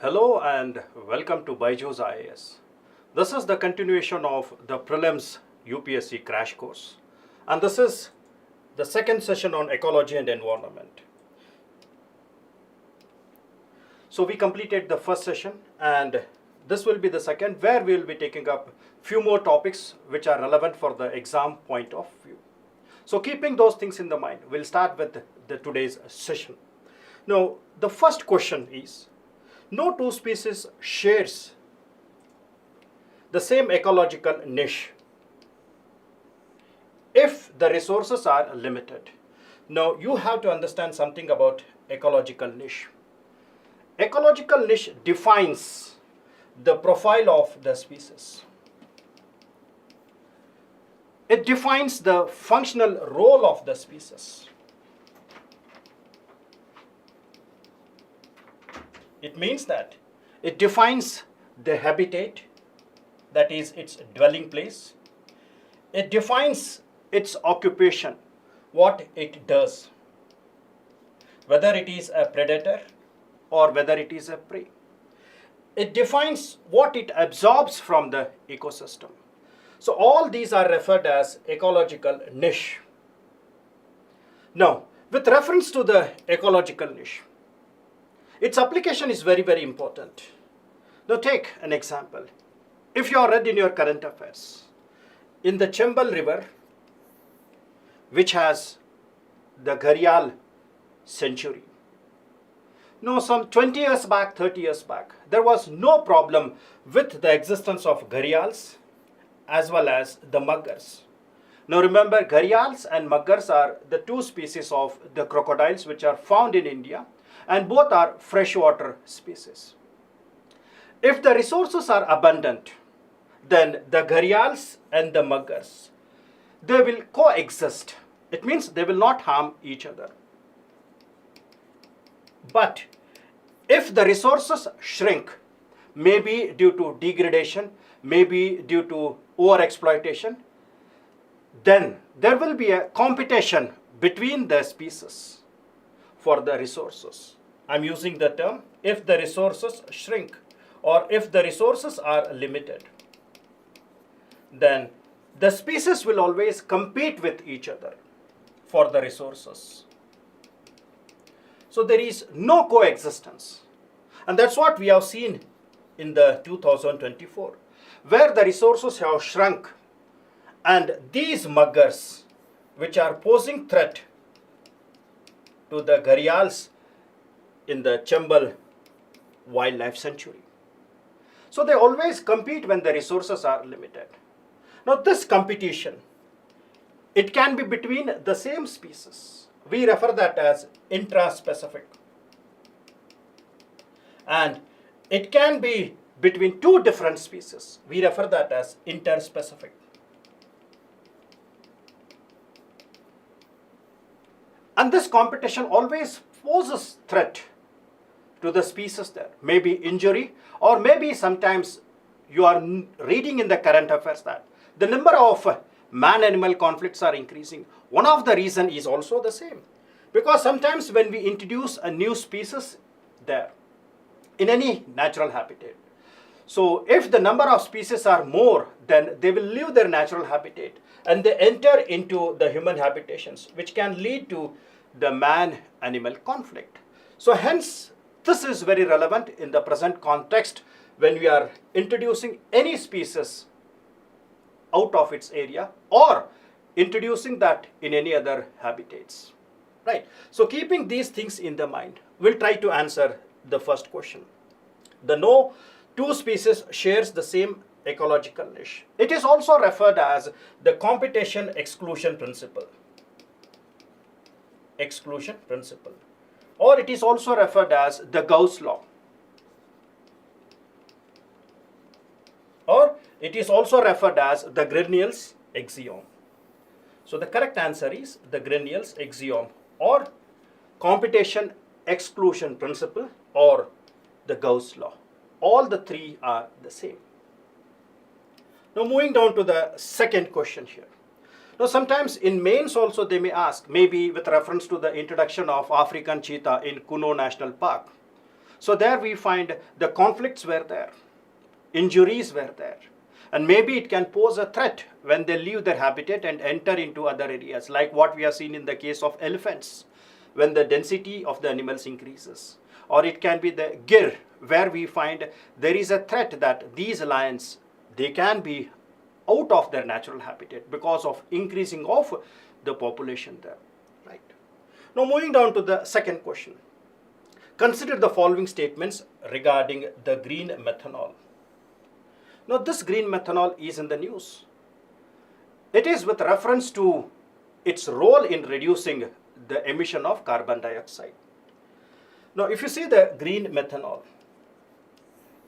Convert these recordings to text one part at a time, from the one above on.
Hello and welcome to BYJU'S IAS. This is the continuation of the Prelims UPSC crash course, and this is the second session on ecology and environment. So we completed the first session and this will be the second, where we will be taking up few more topics which are relevant for the exam point of view. So keeping those things in the mind, we'll start with today's session. Now the first question is, no two species shares the same ecological niche if the resources are limited. Now you have to understand something about ecological niche. Ecological niche defines the profile of the species. It defines the functional role of the species. It means that it defines the habitat, that is its dwelling place. It defines its occupation, what it does, whether it is a predator or whether it is a prey. It defines what it absorbs from the ecosystem. So all these are referred as ecological niche. Now, with reference to the ecological niche, its application is very, very important. Now take an example. If you are read in your current affairs, in the Chambal River, which has the Gharial century. Now some 20 years back, 30 years back, there was no problem with the existence of Gharials as well as the muggers. Now remember, Gharials and muggers are the two species of the crocodiles which are found in India, and both are freshwater species. If the resources are abundant, then the Gharials and the muggers, they will coexist. It means they will not harm each other. But if the resources shrink, maybe due to degradation, maybe due to overexploitation, then there will be a competition between the species for the resources. I'm using the term if the resources shrink or if the resources are limited, then the species will always compete with each other for the resources. So there is no coexistence, and that's what we have seen in the 2024, where the resources have shrunk and these muggers, which are posing threat to the Gharials in the Chambal wildlife sanctuary. So they always compete when the resources are limited. Now this competition, it can be between the same species. We refer that as intraspecific. And it can be between two different species. We refer that as interspecific. And this competition always poses threat to the species there. Maybe injury, or maybe sometimes you are reading in the current affairs that the number of man-animal conflicts are increasing. One of the reasons is also the same. Because sometimes when we introduce a new species there, in any natural habitat, so if the number of species are more, then they will leave their natural habitat and they enter into the human habitations, which can lead to the man-animal conflict. So hence, this is very relevant in the present context when we are introducing any species out of its area or introducing that in any other habitats. Right. So keeping these things in the mind, we'll try to answer the first question. The no two species shares the same ecological niche. It is also referred as the competition exclusion principle. Exclusion principle. Or it is also referred as the Gauss law. Or it is also referred as the Grignard's axiom. So the correct answer is the Grignard's axiom, or competition exclusion principle, or the Gauss law. All the three are the same. Now moving down to the second question here. Now sometimes in mains also they may ask, maybe with reference to the introduction of African cheetah in Kuno National Park. So there we find the conflicts were there, injuries were there, and maybe it can pose a threat when they leave their habitat and enter into other areas, like what we have seen in the case of elephants, when the density of the animals increases. Or it can be the gir, where we find there is a threat that these lions, they can be out of their natural habitat because of increasing of the population there. Right. Now moving down to the second question. Consider the following statements regarding the green methanol. Now this green methanol is in the news. It is with reference to its role in reducing the emission of carbon dioxide. Now if you see the green methanol,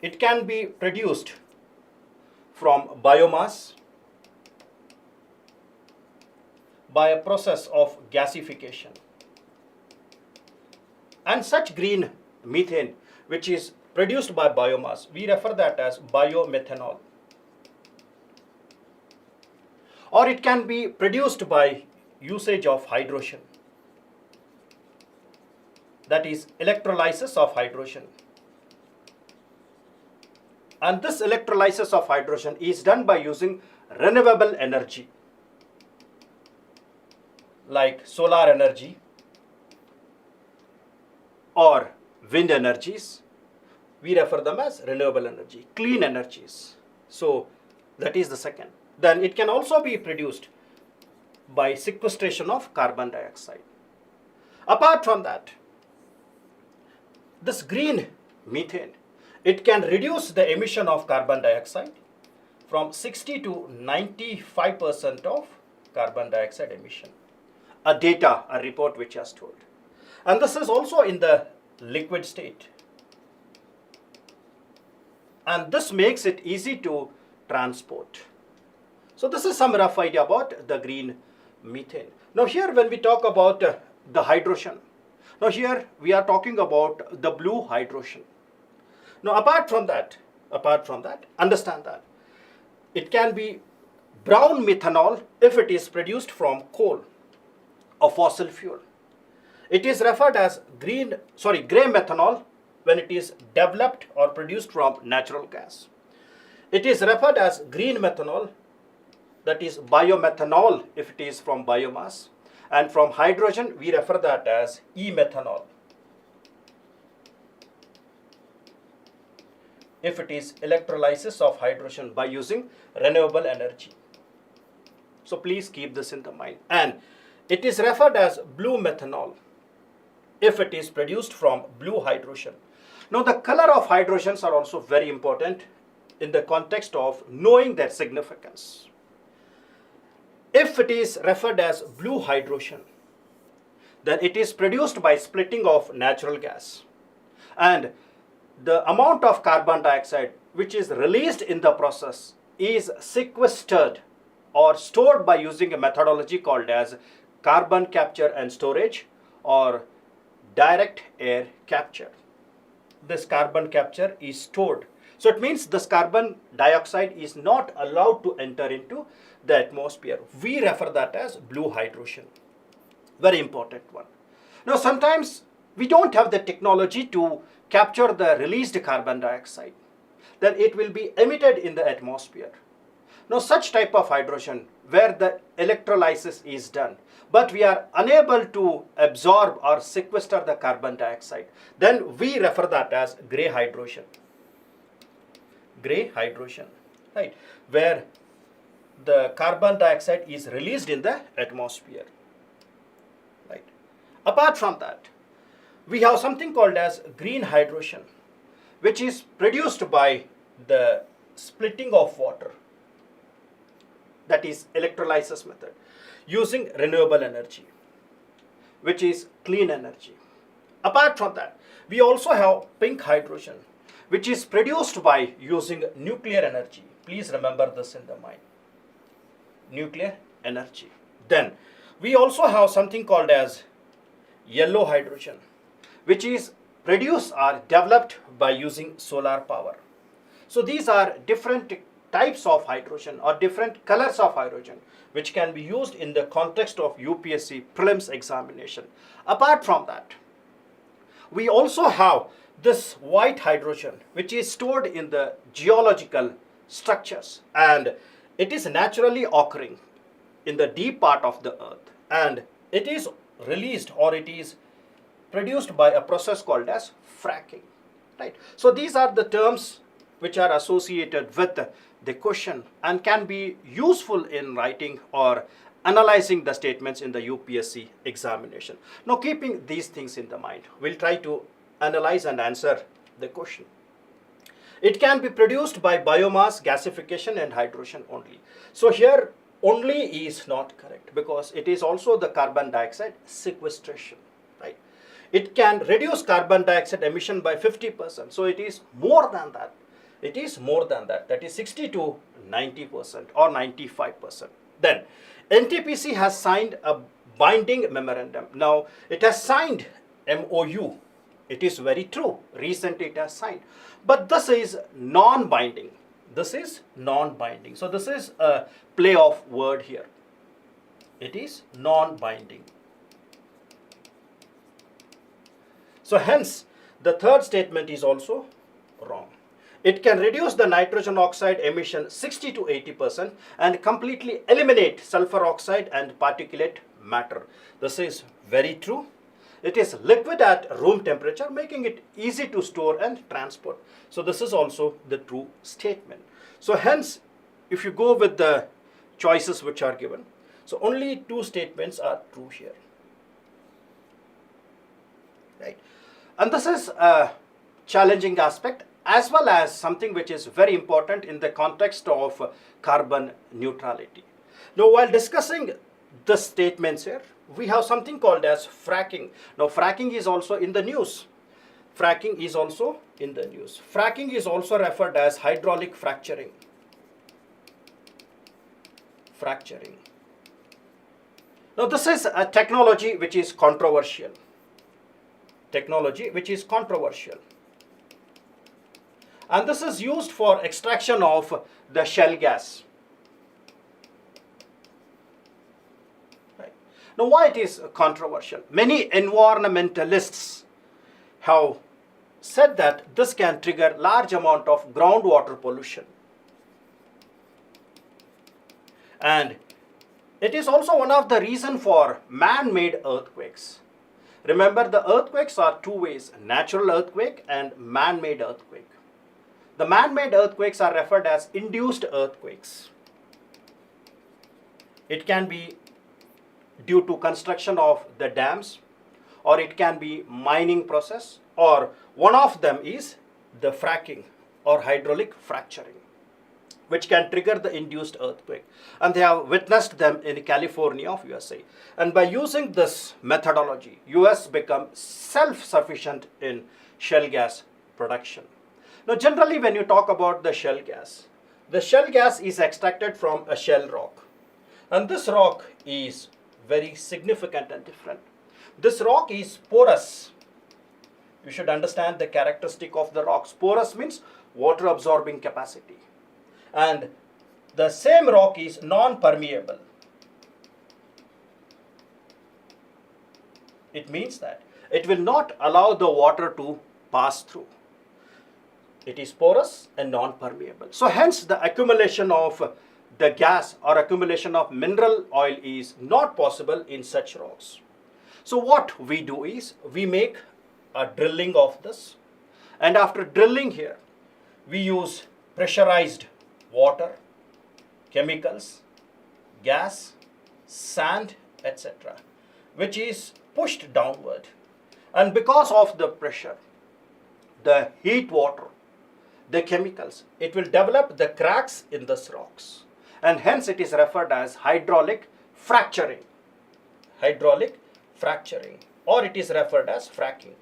it can be produced from biomass by a process of gasification. And such green methane which is produced by biomass, we refer that as biomethanol. Or it can be produced by usage of hydrogen, that is electrolysis of hydrogen. And this electrolysis of hydrogen is done by using renewable energy like solar energy or wind energies. We refer them as renewable energy, clean energies. So that is the second. Then it can also be produced by sequestration of carbon dioxide. Apart from that, this green methane, it can reduce the emission of carbon dioxide from 60 to 95% of carbon dioxide emission. A report which has told. And this is also in the liquid state. And this makes it easy to transport. So this is some rough idea about the green methane. Now here when we talk about the hydrogen, now here we are talking about the blue hydrogen. Now apart from that, understand that it can be brown methanol if it is produced from coal, a fossil fuel. It is referred as gray methanol when it is developed or produced from natural gas. It is referred as green methanol, that is biomethanol if it is from biomass. And from hydrogen, we refer that as e-methanol if it is electrolysis of hydrogen by using renewable energy. So please keep this in the mind. And it is referred as blue methanol if it is produced from blue hydrogen. Now the color of hydrogens are also very important in the context of knowing their significance. If it is referred as blue hydrogen, then it is produced by splitting of natural gas. And the amount of carbon dioxide which is released in the process is sequestered or stored by using a methodology called as carbon capture and storage or direct air capture. This carbon capture is stored. So it means this carbon dioxide is not allowed to enter into the atmosphere. We refer that as blue hydrogen. Very important one. Now sometimes we don't have the technology to capture the released carbon dioxide. Then it will be emitted in the atmosphere. Now such type of hydrogen where the electrolysis is done, but we are unable to absorb or sequester the carbon dioxide, then we refer that as gray hydrogen. Gray hydrogen, right, where the carbon dioxide is released in the atmosphere, right. Apart from that, we have something called as green hydrogen, which is produced by the splitting of water, that is electrolysis method, using renewable energy, which is clean energy. Apart from that, we also have pink hydrogen, which is produced by using nuclear energy. Please remember this in the mind. Nuclear energy. Then we also have something called as yellow hydrogen, which is produced or developed by using solar power. So these are different types of hydrogen or different colors of hydrogen which can be used in the context of UPSC Prelims examination. Apart from that, we also have this white hydrogen, which is stored in the geological structures, and it is naturally occurring in the deep part of the earth, and it is released, or it is produced by a process called as fracking, right? So these are the terms which are associated with the question and can be useful in writing or analyzing the statements in the UPSC examination. Now, keeping these things in the mind, we'll try to analyze and answer the question. It can be produced by biomass, gasification, and hydrogen only. So here only is not correct, because it is also the carbon dioxide sequestration, right? It can reduce carbon dioxide emission by 50%. So it is more than that. It is more than that. That is 60 to 90% or 95%. Then NTPC has signed a binding memorandum. Now it has signed MOU. It is very true. Recently it has signed. But this is non-binding. This is non-binding. So this is a play of word here. It is non-binding. So hence, the third statement is also wrong. It can reduce the nitrogen oxide emission 60 to 80% and completely eliminate sulfur oxide and particulate matter. This is very true. It is liquid at room temperature, making it easy to store and transport. So this is also the true statement. So hence, if you go with the choices which are given, so only two statements are true here, right? And this is a challenging aspect, as well as something which is very important in the context of carbon neutrality. Now, while discussing the statements here, we have something called as fracking. Now, fracking is also in the news. Fracking is also in the news. Fracking is also referred as hydraulic fracturing. Fracturing. Now, this is a technology which is controversial. Technology which is controversial. And this is used for extraction of the shale gas. Right. Now, why it is controversial? Many environmentalists have said that this can trigger large amount of groundwater pollution. And it is also one of the reasons for man-made earthquakes. Remember, the earthquakes are two ways: natural earthquake and man-made earthquake. The man-made earthquakes are referred as induced earthquakes. It can be due to construction of the dams, or it can be mining process, or one of them is the fracking or hydraulic fracturing, which can trigger the induced earthquake. And they have witnessed them in California of USA. And by using this methodology, US become self-sufficient in shale gas production. Now, generally when you talk about the shale gas is extracted from a shale rock. And this rock is very significant and different. This rock is porous. You should understand the characteristic of the rocks. Porous means water absorbing capacity. And the same rock is non-permeable. It means that it will not allow the water to pass through. It is porous and non-permeable. So hence the accumulation of the gas or accumulation of mineral oil is not possible in such rocks. So what we do is we make a drilling of this, and after drilling here we use pressurized water, chemicals, gas, sand, etc., which is pushed downward. And because of the pressure, the heat water, the chemicals, it will develop the cracks in these rocks. And hence it is referred as hydraulic fracturing. Hydraulic fracturing, or it is referred as fracking.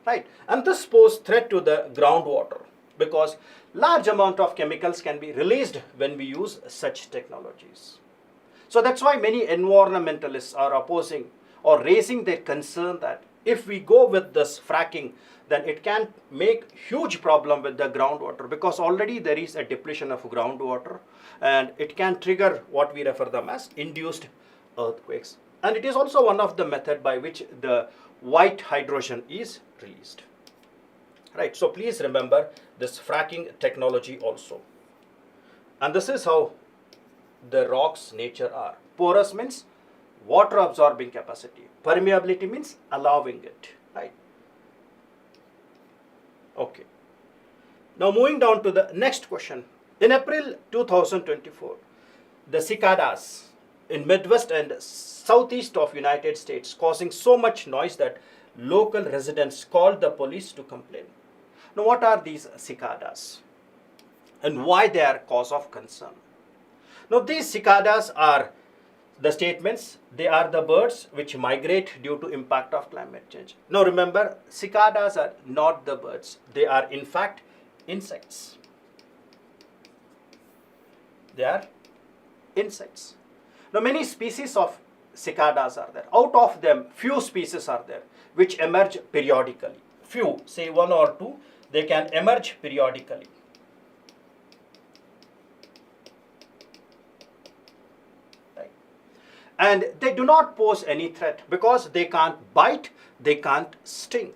Right. And this poses threat to the groundwater, because large amount of chemicals can be released when we use such technologies. So that's why many environmentalists are opposing or raising their concern that if we go with this fracking, then it can make huge problem with the groundwater, because already there is a depletion of groundwater, and it can trigger what we refer them as induced earthquakes. And it is also one of the method by which the white hydrogen is released. Right, so please remember this fracking technology also. And this is how the rocks nature are. Porous means water absorbing capacity. Permeability means allowing it, right? Okay. Now moving down to the next question. In April 2024, the cicadas in Midwest and Southeast of United States causing so much noise that local residents called the police to complain. Now what are these cicadas and why they are cause of concern? Now these cicadas are the statements, they are the birds which migrate due to impact of climate change. Now remember, cicadas are not the birds, they are in fact insects. They are insects. Now many species of cicadas are there. Out of them, few species are there which emerge periodically. Few, say one or two, they can emerge periodically. Right. And they do not pose any threat because they can't bite, they can't sting.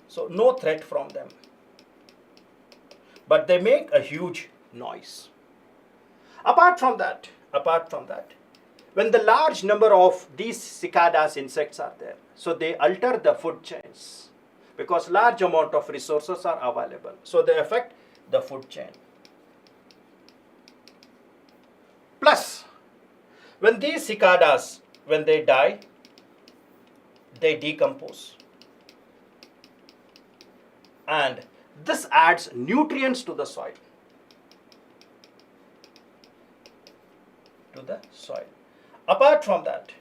So no threat from them. But they make a huge noise. Apart from that, when the large number of these cicadas insects are there, so they alter the food chains because large amount of resources are available. So they affect the food chain. Plus, when these cicadas, when they die, they decompose. And this adds nutrients to the soil. Apart from that,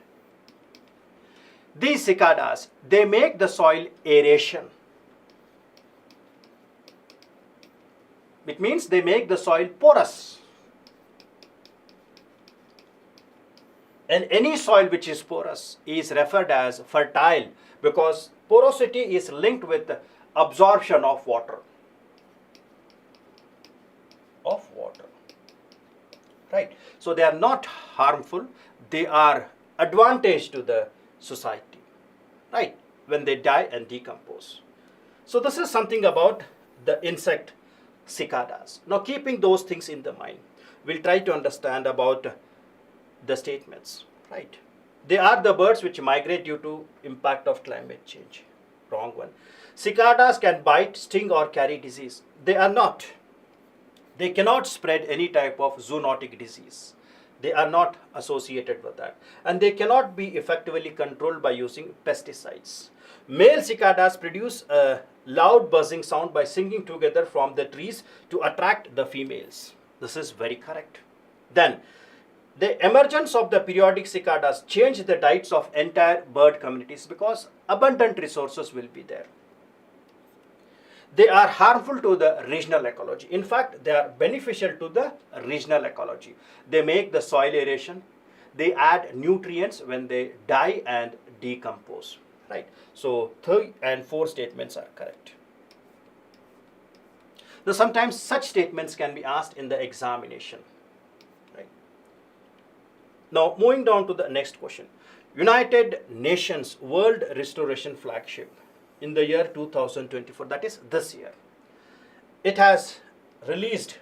these cicadas, they make the soil aeration. It means they make the soil porous. And any soil which is porous is referred as fertile because porosity is linked with absorption of water. Right. So they are not harmful, they are advantage to the society, right, when they die and decompose. So this is something about the insect cicadas. Now keeping those things in the mind, we'll try to understand about the statements, right. They are the birds which migrate due to impact of climate change. Wrong one. Cicadas can bite, sting or carry disease. They are not. They cannot spread any type of zoonotic disease. They are not associated with that. And they cannot be effectively controlled by using pesticides. Male cicadas produce a loud buzzing sound by singing together from the trees to attract the females. This is very correct. Then, the emergence of the periodic cicadas change the diets of entire bird communities because abundant resources will be there. They are harmful to the regional ecology. In fact, they are beneficial to the regional ecology. They make the soil aeration. They add nutrients when they die and decompose. Right. So 3 and 4 statements are correct. Now sometimes such statements can be asked in the examination. Right. Now moving down to the next question. United Nations World Restoration Flagship in the year 2024, that is this year, it has released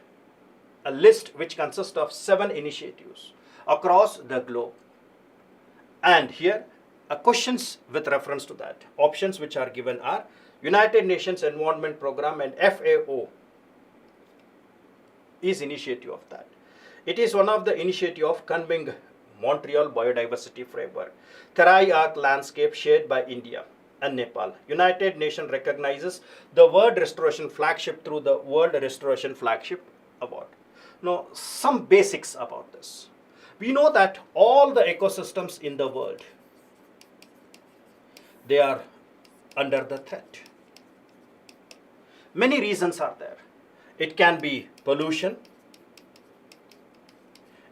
a list which consists of 7 initiatives across the globe. And here questions with reference to that. Options which are given are United Nations Environment Program and FAO is initiative of that. It is one of the initiative of Kunming Montreal Biodiversity Framework, Terai Arc Landscape shared by India and Nepal. United Nations recognizes the World Restoration Flagship through the World Restoration Flagship Award. Now, some basics about this. We know that all the ecosystems in the world, they are under the threat. Many reasons are there. It can be pollution,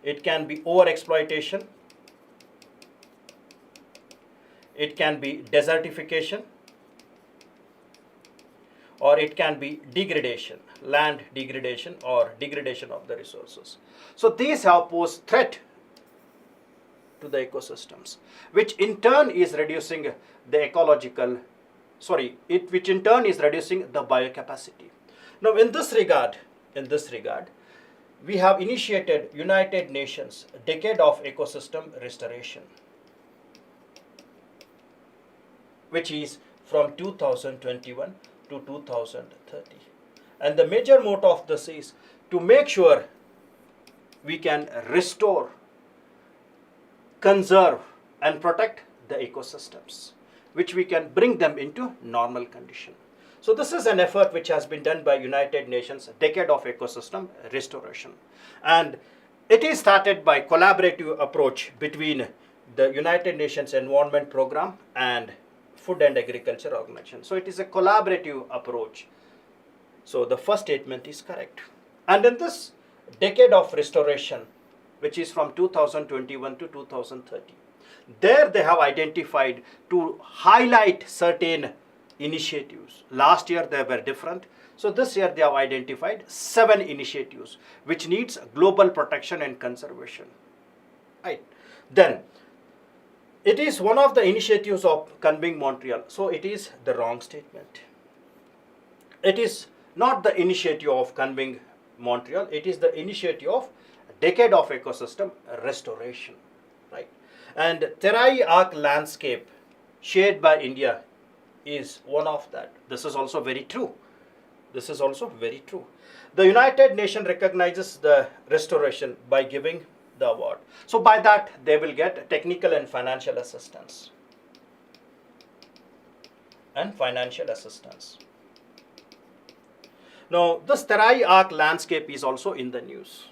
it can be overexploitation, it can be desertification, or it can be degradation, land degradation or degradation of the resources. So these have posed threat to the ecosystems, which in turn is reducing the which in turn is reducing the biocapacity. Now in this regard, we have initiated United Nations Decade of Ecosystem Restoration, which is from 2021 to 2030. And the major motto of this is to make sure we can restore, conserve and protect the ecosystems, which we can bring them into normal condition. So this is an effort which has been done by United Nations Decade of Ecosystem Restoration. And it is started by collaborative approach between the United Nations Environment Program and Food and Agriculture Organization. So it is a collaborative approach. So the first statement is correct. And in this Decade of Restoration, which is from 2021 to 2030, there they have identified to highlight certain initiatives. Last year they were different. So this year they have identified 7 initiatives which needs global protection and conservation. Right. Then it is one of the initiatives of Conveying Montreal. So it is the wrong statement. It is not the initiative of Conveying Montreal. It is the initiative of Decade of Ecosystem Restoration. Right. And Terai Arc landscape shared by India is one of that. This is also very true. This is also very true. The United Nations recognizes the restoration by giving the award. So by that they will get technical and financial assistance. Now this Terai Arc landscape is also in the news.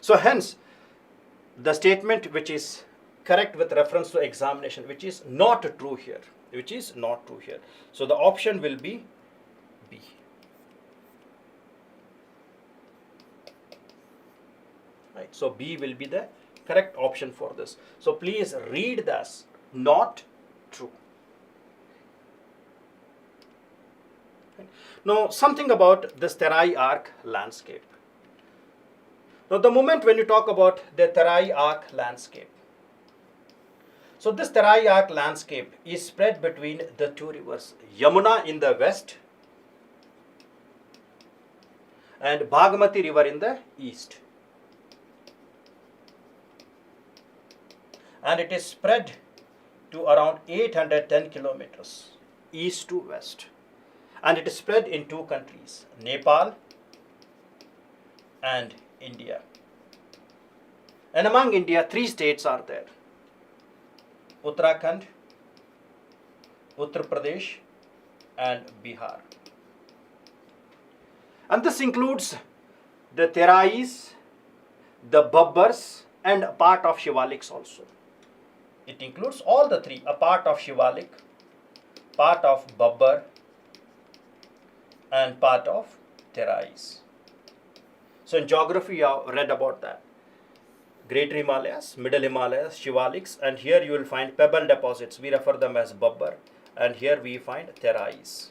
So hence the statement which is correct with reference to examination, which is not true here. So the option will be B. Right. So B will be the correct option for this. So please read this, not true. Right. Now something about this Terai Arc landscape. Now the moment when you talk about the Terai Arc landscape, so this Terai Arc landscape is spread between the 2 rivers, Yamuna in the west and Bhagmati river in the east. And it is spread to around 810 kilometers east to west. And it is spread in 2 countries, Nepal and India. And among India, 3 states are there: Uttarakhand, Uttar Pradesh and Bihar. And this includes the Terais, the Babbars and a part of Shivaliks also. It includes all the 3, a part of Shivalik, part of Babbar and part of Terais. So in geography you have read about that. Greater Himalayas, Middle Himalayas, Shivaliks, and here you will find pebble deposits. We refer them as Babbar, and here we find Terais.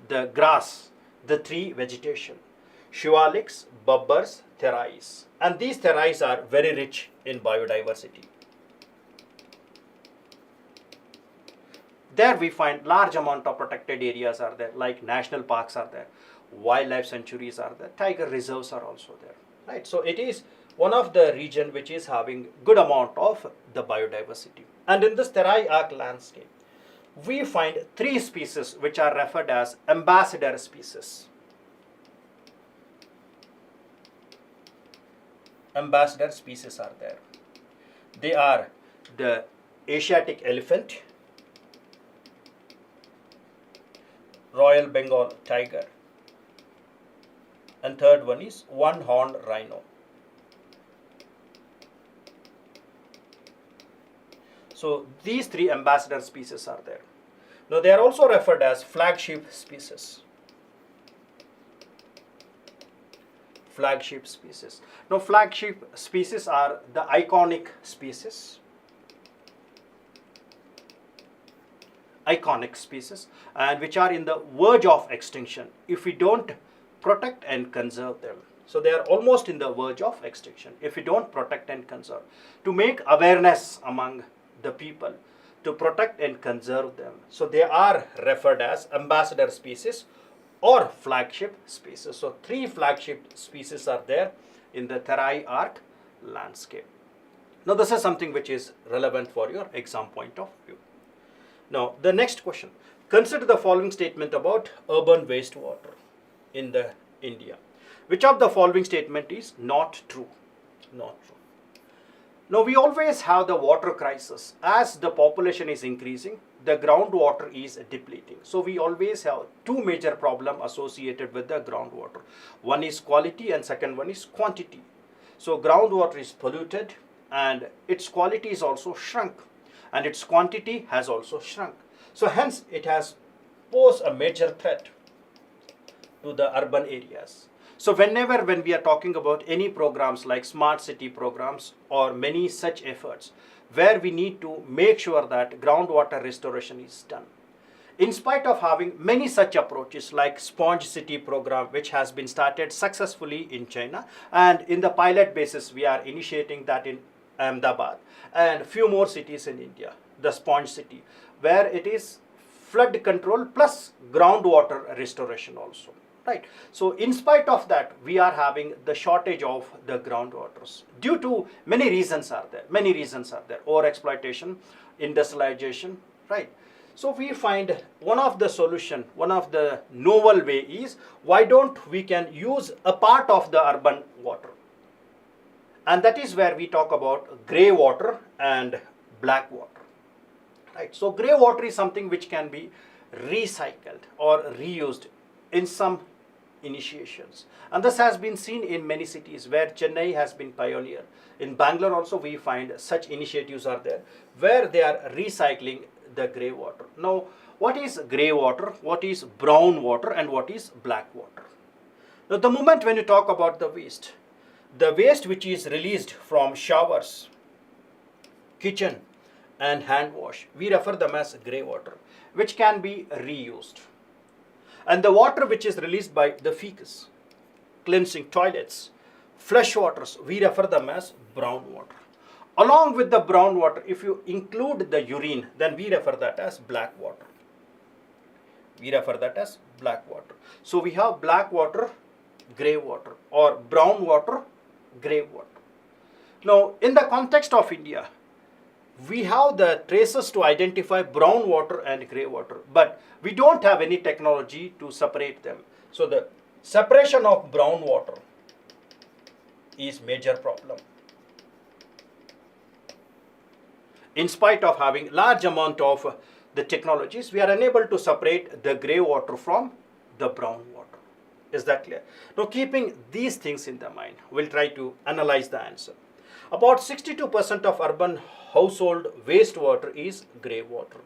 The grass, the tree vegetation, Shivaliks, Babbars, Terais. And these Terais are very rich in biodiversity. There we find large amount of protected areas are there, like national parks are there, wildlife sanctuaries are there, tiger reserves are also there. Right? So it is one of the region which is having good amount of the biodiversity. And in this Terai Arc landscape, we find 3 species which are referred as ambassador species. Ambassador species are there. They are the Asiatic elephant, Royal Bengal tiger, and third one is one-horned rhino. So these 3 ambassador species are there. Now they are also referred as flagship species. Flagship species. Now flagship species are the iconic species. Iconic species, and which are in the verge of extinction if we don't protect and conserve them. So they are almost in the verge of extinction if we don't protect and conserve. To make awareness among the people, to protect and conserve them. So they are referred as ambassador species or flagship species. So 3 flagship species are there in the Terai arc landscape. Now this is something which is relevant for your exam point of view. Now the next question. Consider the following statement about urban wastewater in the India. Which of the following statement is not true? Not true. Now we always have the water crisis. As the population is increasing, the groundwater is depleting. So we always have 2 major problems associated with the groundwater. One is quality and second one is quantity. So groundwater is polluted and its quality is also shrunk and its quantity has also shrunk. So hence it has posed a major threat to the urban areas. So when we are talking about any programs like smart city programs or many such efforts where we need to make sure that groundwater restoration is done. In spite of having many such approaches like sponge city program which has been started successfully in China, and in the pilot basis we are initiating that in Ahmedabad and few more cities in India, the sponge city, where it is flood control plus groundwater restoration also. Right. So in spite of that, we are having the shortage of the groundwaters due to many reasons are there. Many reasons are there. Overexploitation, industrialization, right? So we find one of the solution, one of the novel way is why don't we can use a part of the urban water, and that is where we talk about grey water and black water. Right. So grey water is something which can be recycled or reused in some initiations, and this has been seen in many cities where Chennai has been pioneer. In Bangalore also we find such initiatives are there where they are recycling the grey water. Now what is grey water, what is brown water, and what is black water? Now the moment when you talk about the waste which is released from showers, kitchen and hand wash, we refer them as grey water, which can be reused. And the water which is released by the fecus, cleansing toilets, flush waters, we refer them as brown water. Along with the brown water, if you include the urine, then we refer that as black water. We refer that as black water. So we have black water, grey water, or brown water, grey water. Now in the context of India, we have the traces to identify brown water and grey water, but we don't have any technology to separate them. So the separation of brown water is major problem. In spite of having large amount of the technologies, we are unable to separate the grey water from the brown water. Is that clear? Now keeping these things in the mind, we'll try to analyze the answer. About 62% of urban household wastewater is grey water.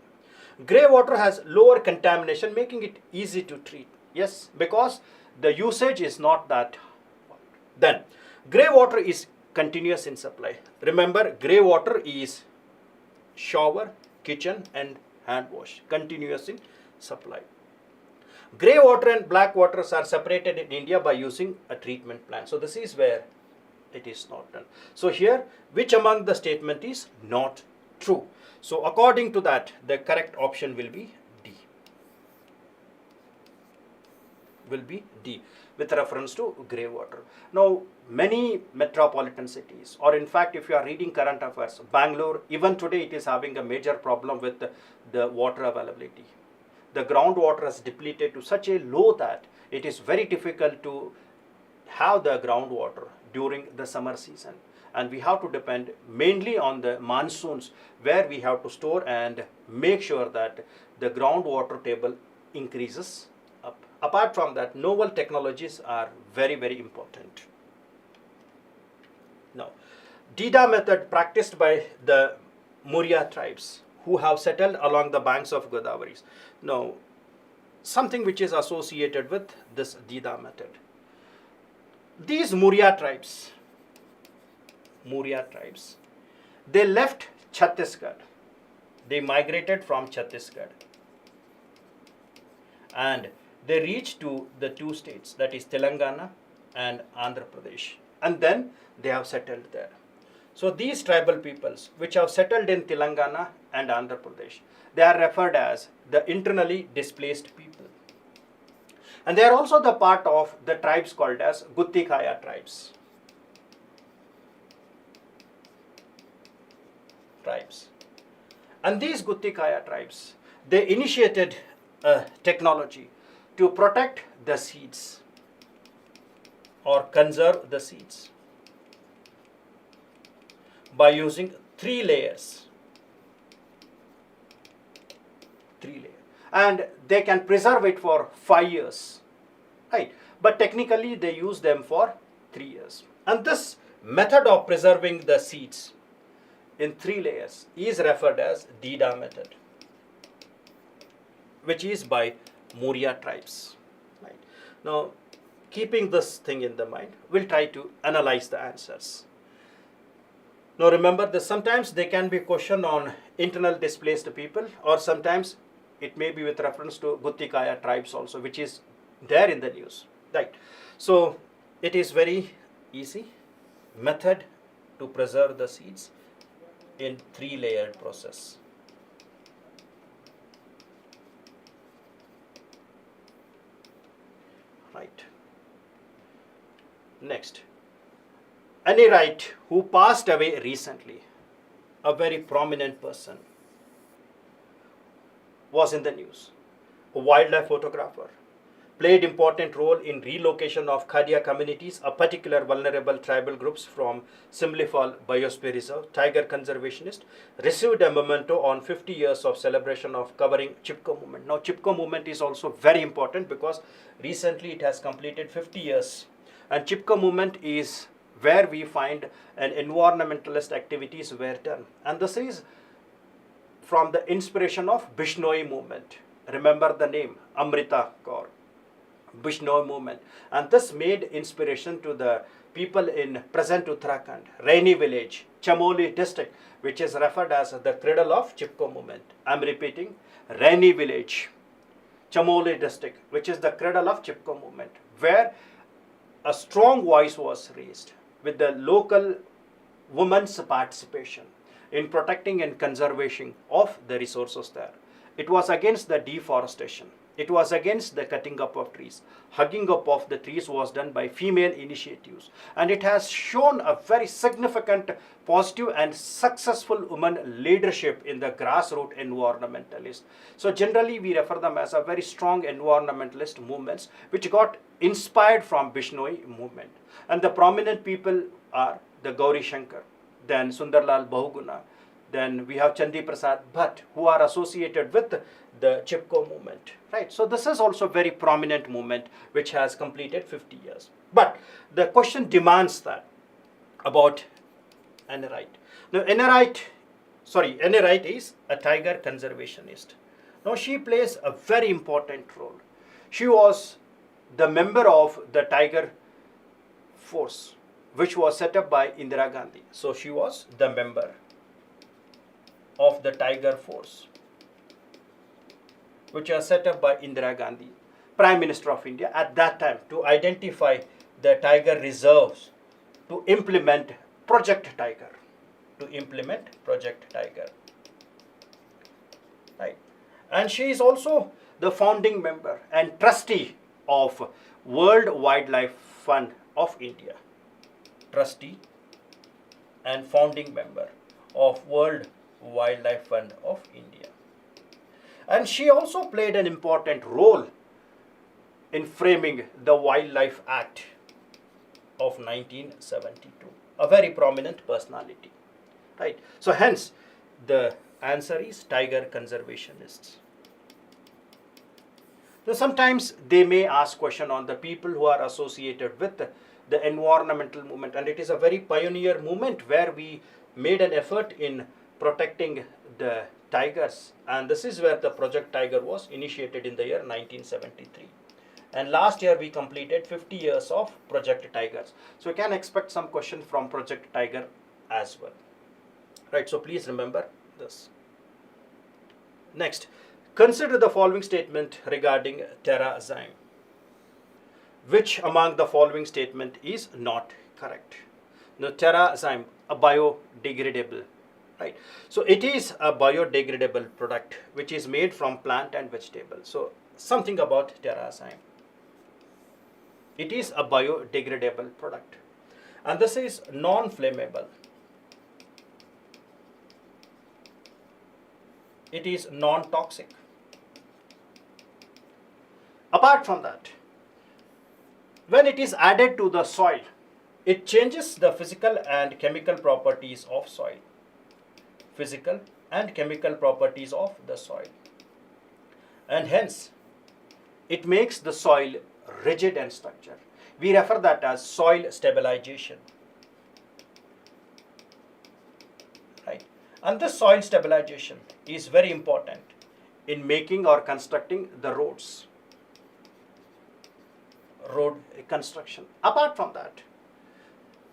Grey water has lower contamination, making it easy to treat. Yes, because the usage is not that. Then, grey water is continuous in supply. Remember, grey water is shower, kitchen and hand wash, continuous in supply. Grey water and black waters are separated in India by using a treatment plant. So this is where it is not done. So here, which among the statement is not true? So according to that, the correct option will be D. Will be D with reference to grey water. Now, many metropolitan cities, or in fact, if you are reading current affairs, Bangalore, even today it is having a major problem with the water availability. The groundwater is depleted to such a low that it is very difficult to have the groundwater during the summer season, and we have to depend mainly on the monsoons where we have to store and make sure that the groundwater table increases up. Apart from that, novel technologies are very, very important. Now, Dida method practiced by the Muria tribes who have settled along the banks of Godavari. Now, something which is associated with this Dida method. These Muria tribes, they left Chhattisgarh. They migrated from Chhattisgarh and they reached to the 2 states, that is Telangana and Andhra Pradesh, and then they have settled there. So these tribal peoples which have settled in Telangana and Andhra Pradesh, they are referred as the internally displaced people. And they are also the part of the tribes called as Guttikaya tribes. And these Guttikaya tribes, they initiated a technology to protect the seeds or conserve the seeds by using three layers. And they can preserve it for 5 years, right? But technically they use them for 3 years. And this method of preserving the seeds in 3 layers is referred as Dida method, which is by Muria tribes, right? Now, keeping this thing in the mind, we'll try to analyze the answers. Now remember that sometimes they can be questioned on internal displaced people, or sometimes it may be with reference to Guttikaya tribes also, which is there in the news, right? So it is very easy method to preserve the seeds in 3-layered process. Right. Next, Annie Wright, who passed away recently, a very prominent person, was in the news. A wildlife photographer, played important role in relocation of Khadia communities, a particular vulnerable tribal groups from Simlifal Biosphere Reserve, tiger conservationist, received a memento on 50 years of celebration of covering Chipko movement. Now Chipko movement is also very important because recently it has completed 50 years. And Chipko movement is where we find an environmentalist activities were done. And this is from the inspiration of Bishnoi movement. Remember the name, Amrita Kaur. Bishnoi movement. And this made inspiration to the people in present Uttarakhand, Raini village, Chamoli district, which is referred as the cradle of Chipko movement. I am repeating, Raini village, Chamoli district, which is the cradle of Chipko movement, where a strong voice was raised with the local women's participation in protecting and conservation of the resources there. It was against the deforestation. It was against the cutting up of trees. Hugging up of the trees was done by female initiatives. And it has shown a very significant positive and successful women leadership in the grassroots environmentalist. So generally we refer them as a very strong environmentalist movements which got inspired from Bishnoi movement. And the prominent people are the Gauri Shankar, then Sundarlal Bahuguna, then we have Chandi Prasad Bhatt, who are associated with the Chipko movement, right? So this is also a very prominent movement which has completed 50 years. But the question demands that about Annie Wright. Now Annie Wright is a tiger conservationist. Now she plays a very important role. She was the member of the tiger force which was set up by Indira Gandhi. So she was the member of the tiger force which was set up by Indira Gandhi, Prime Minister of India at that time, to identify the tiger reserves, to implement Project Tiger. Right. And she is also the founding member and trustee of World Wildlife Fund of India. Trustee and founding member of World Wildlife Fund of India. And she also played an important role in framing the Wildlife Act of 1972. A very prominent personality, right? So hence the answer is tiger conservationists. So sometimes they may ask question on the people who are associated with the environmental movement, and it is a very pioneer movement where we made an effort in protecting the tigers, and this is where the Project Tiger was initiated in the year 1973. And last year we completed 50 years of Project Tigers. So we can expect some question from Project Tiger as well. Right, so please remember this. Next, consider the following statement regarding terrazyme. Which among the following statement is not correct? Now, terrazyme, a biodegradable, right? So it is a biodegradable product which is made from plant and vegetable. So something about terrazyme. It is a biodegradable product, and this is non-flammable. It is non-toxic. Apart from that, when it is added to the soil, it changes the physical and chemical properties of soil. Physical and chemical properties of the soil. And hence, it makes the soil rigid and structured. We refer that as soil stabilization. Right? And this soil stabilization is very important in making or constructing the roads. Road construction. Apart from that,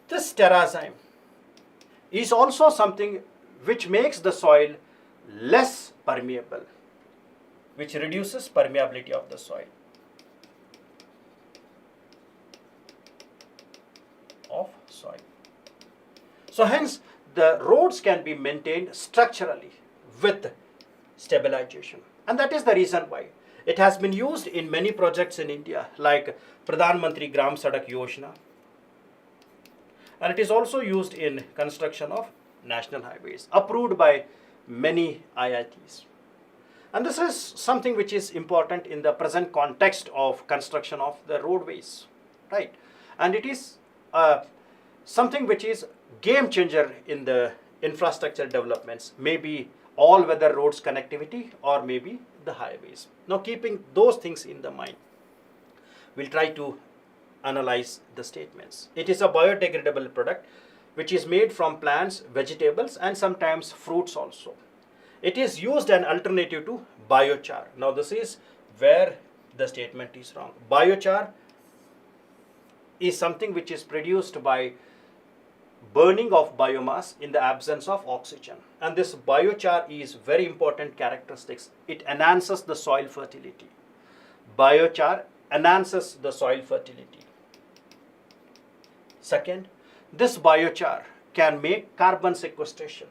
this terrazyme is also something which makes the soil less permeable, which reduces permeability of the soil. So hence, the roads can be maintained structurally with stabilization. And that is the reason why it has been used in many projects in India, like Pradhan Mantri Gram Sadak Yojana. And it is also used in construction of national highways, approved by many IITs. And this is something which is important in the present context of construction of the roadways, right? And it is something which is game changer in the infrastructure developments, maybe all weather roads connectivity or maybe the highways. Now, keeping those things in the mind, we'll try to analyze the statements. It is a biodegradable product which is made from plants, vegetables, and sometimes fruits also. It is used an alternative to biochar. Now, this is where the statement is wrong. Biochar is something which is produced by burning of biomass in the absence of oxygen. And this biochar is very important characteristics. It enhances the soil fertility. Biochar enhances the soil fertility. Second, this biochar can make carbon sequestration.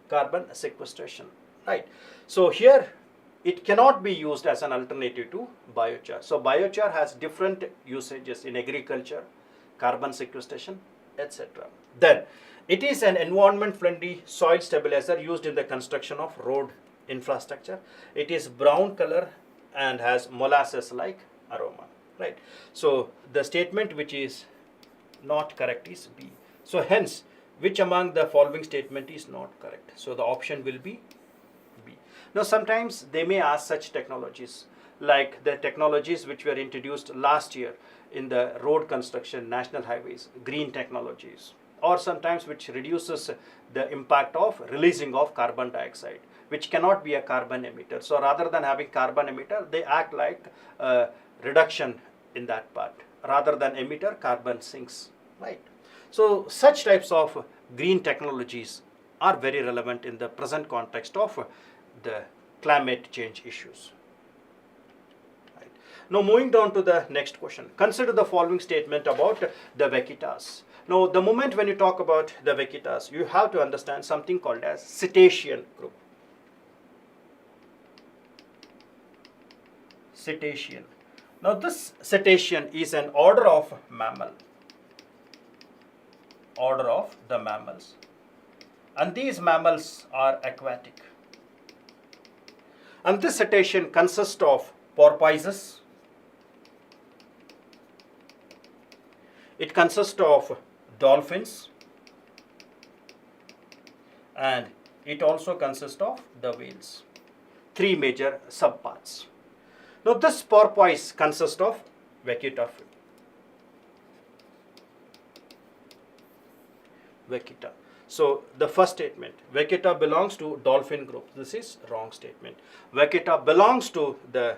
Carbon sequestration, right? So here it cannot be used as an alternative to biochar. So biochar has different usages in agriculture, carbon sequestration, etc. Then it is an environment friendly soil stabilizer used in the construction of road infrastructure. It is brown color and has molasses like aroma, right? So the statement which is not correct is B. So hence, which among the following statement is not correct? So the option will be B. Now sometimes they may ask such technologies like the technologies which were introduced last year in the road construction, national highways, green technologies, or sometimes which reduces the impact of releasing of carbon dioxide, which cannot be a carbon emitter. So rather than having carbon emitter, they act like a reduction in that part. Rather than emitter, carbon sinks, right? So such types of green technologies are very relevant in the present context of the climate change issues. Right. Now moving down to the next question. Consider the following statement about the vaquitas. Now the moment when you talk about the vaquitas, you have to understand something called as cetacean group. Cetacean. Now this cetacean is an order of mammal. Order of the mammals, and these mammals are aquatic, and this cetacean consists of porpoises, it consists of dolphins, and it also consists of the whales. Three major subparts. Now this porpoise consists of vaquita. Vaquita. So the first statement, vaquita belongs to dolphin group. This is wrong statement. Vaquita belongs to the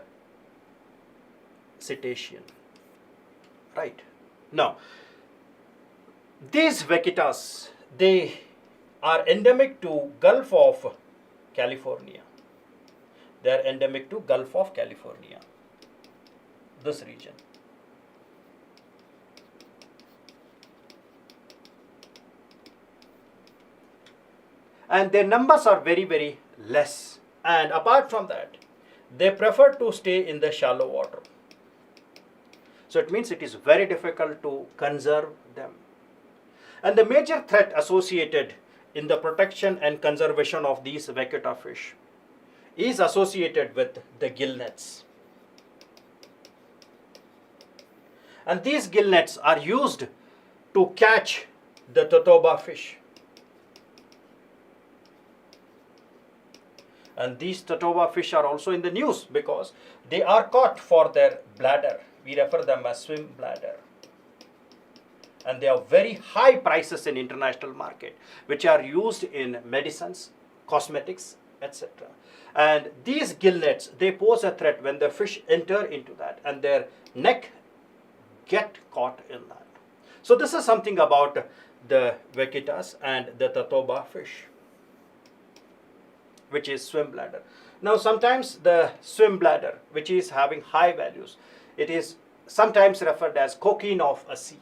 cetacean. Right. Now, these vaquitas, they are endemic to Gulf of California. They are endemic to Gulf of California, this region. And their numbers are very, very less. And apart from that, they prefer to stay in the shallow water. So it means it is very difficult to conserve them. And the major threat associated in the protection and conservation of these vaquita fish is associated with the gill nets. And these gill nets are used to catch the totoba fish. And these totoba fish are also in the news because they are caught for their bladder. We refer them as swim bladder. And they have very high prices in international market, which are used in medicines, cosmetics, etc. And these gill nets, they pose a threat when the fish enter into that and their neck get caught in that. So this is something about the vaquitas and the totoba fish, which is swim bladder. Now sometimes the swim bladder, which is having high values, it is sometimes referred as cocaine of a sea.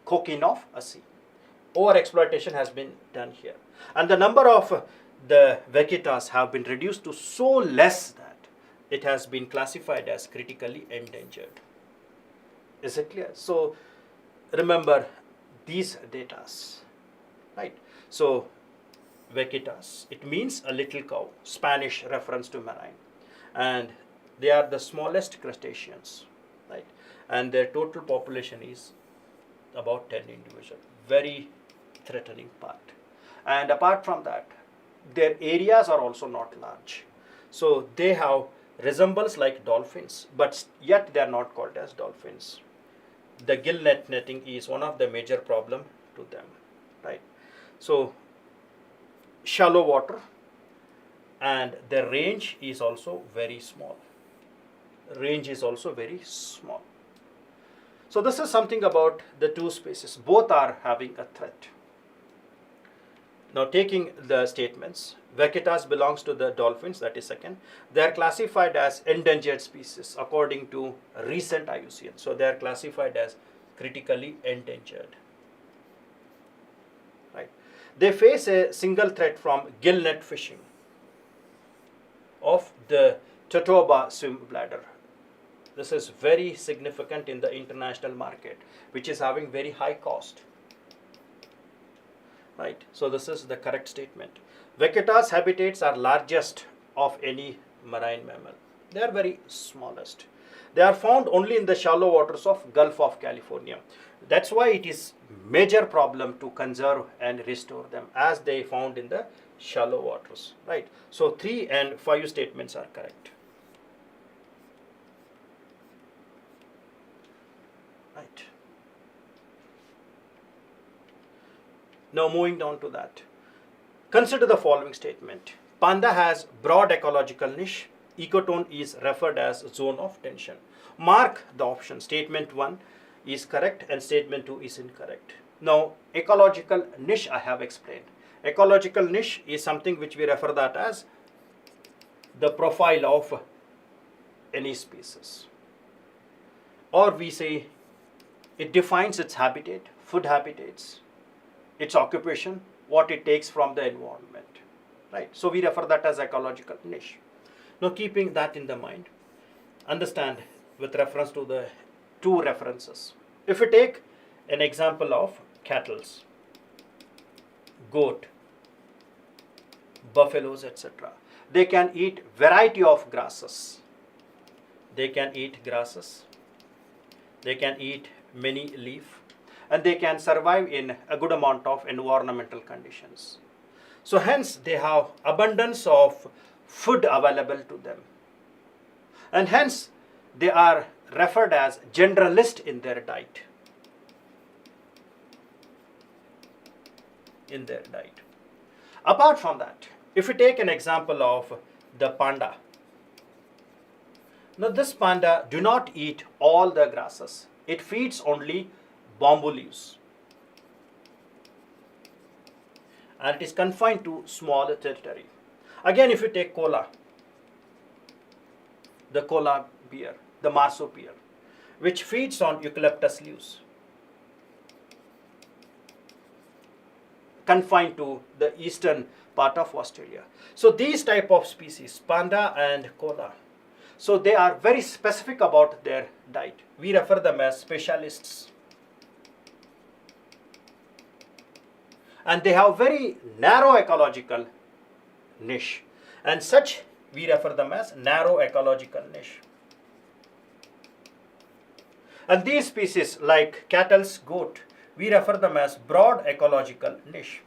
Cocaine of a sea. Overexploitation has been done here. And the number of the vaquitas have been reduced to so less that it has been classified as critically endangered. Is it clear? So remember these datas, right? So vaquitas, it means a little cow, Spanish reference to marine, and they are the smallest crustaceans, right? And their total population is about 10 individuals, very threatening part. And apart from that, their areas are also not large, so they have resembles like dolphins, but yet they are not called as dolphins. The gill netting is one of the major problem to them, right? So shallow water, and the range is also very small. Range is also very small. So this is something about the two species. Both are having a threat. Now taking the statements, vaquitas belongs to the dolphins, that is second. They are classified as endangered species according to recent IUCN. So they are classified as critically endangered. Right. They face a single threat from gill net fishing of the totoba swim bladder. This is very significant in the international market, which is having very high cost. Right. So this is the correct statement. Vaquitas habitats are largest of any marine mammal. They are very smallest. They are found only in the shallow waters of Gulf of California. That's why it is major problem to conserve and restore them, as they found in the shallow waters. Right. So 3 and 5 statements are correct. Right. Now moving down to that. Consider the following statement. Panda has broad ecological niche. Ecotone is referred as zone of tension. Mark the option. Statement 1 is correct and statement 2 is incorrect. Now ecological niche I have explained. Ecological niche is something which we refer that as the profile of any species. Or we say it defines its habitat, food habitats, its occupation, what it takes from the environment, right? So we refer that as ecological niche. Now keeping that in the mind, understand with reference to the two references. If we take an example of cattle, goat, buffaloes, etc., they can eat variety of grasses. They can eat grasses, they can eat many leaf, and they can survive in a good amount of environmental conditions. So hence they have abundance of food available to them, and hence they are referred as generalist in their diet. Apart from that, if we take an example of the panda, now this panda do not eat all the grasses. It feeds only bamboo leaves, and it is confined to small territory. Again, if you take koala, the koala bear, the marsupial, which feeds on eucalyptus leaves, confined to the eastern part of Australia. So these type of species, panda and koala, so they are very specific about their diet. We refer them as specialists. And they have very narrow ecological niche. And such we refer them as narrow ecological niche. And these species like cattle's goat, we refer them as broad ecological niche.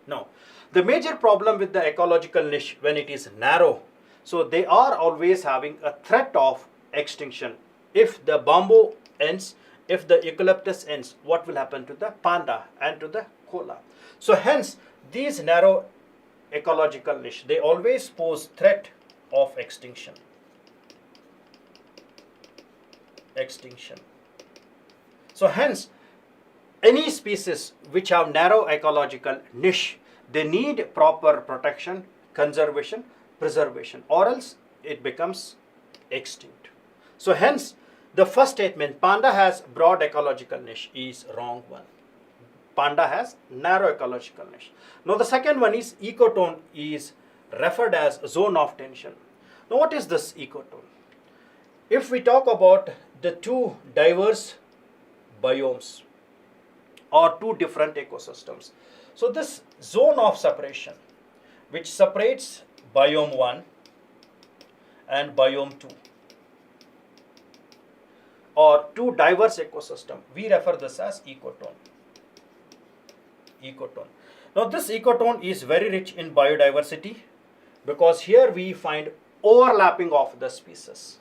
Now, the major problem with the ecological niche when it is narrow, so they are always having a threat of extinction. If the bamboo ends, if the eucalyptus ends, what will happen to the panda and to the koala? So hence, these narrow ecological niche, they always pose threat of extinction. So hence, any species which have narrow ecological niche, they need proper protection, conservation, preservation, or else it becomes extinct. So hence, the first statement, panda has broad ecological niche, is wrong one. Panda has narrow ecological niche. Now the second one is ecotone is referred as zone of tension. Now what is this ecotone? If we talk about the two diverse biomes or two different ecosystems, so this zone of separation which separates biome 1 and biome 2 or two diverse ecosystem, we refer this as ecotone. Now this ecotone is very rich in biodiversity because here we find overlapping of the species.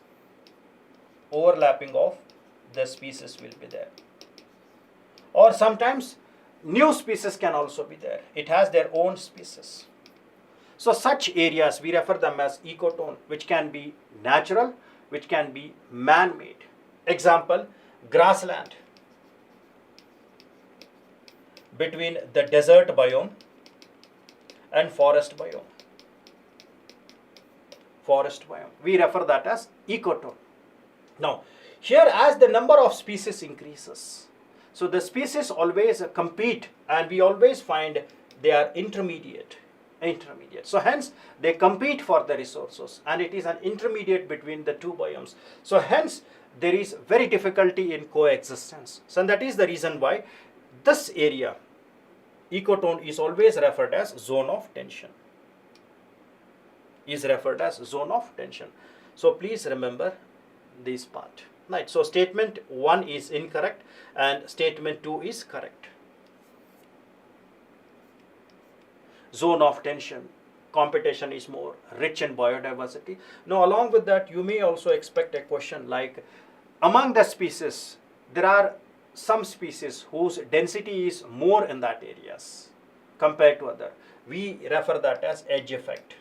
Overlapping of the species will be there. Or sometimes new species can also be there. It has their own species. So such areas we refer them as ecotone, which can be natural, which can be man-made. Example, grassland between the desert biome and forest biome. We refer that as ecotone. Now, here as the number of species increases, so the species always compete and we always find they are intermediate. So hence they compete for the resources and it is an intermediate between the two biomes. So hence there is very difficulty in coexistence. So that is the reason why this area, ecotone, is always referred as zone of tension. So please remember this part. Right. So statement 1 is incorrect and statement 2 is correct. Zone of tension, competition is more rich in biodiversity. Now along with that, you may also expect a question like, among the species, there are some species whose density is more in that areas compared to other. We refer that as edge effect.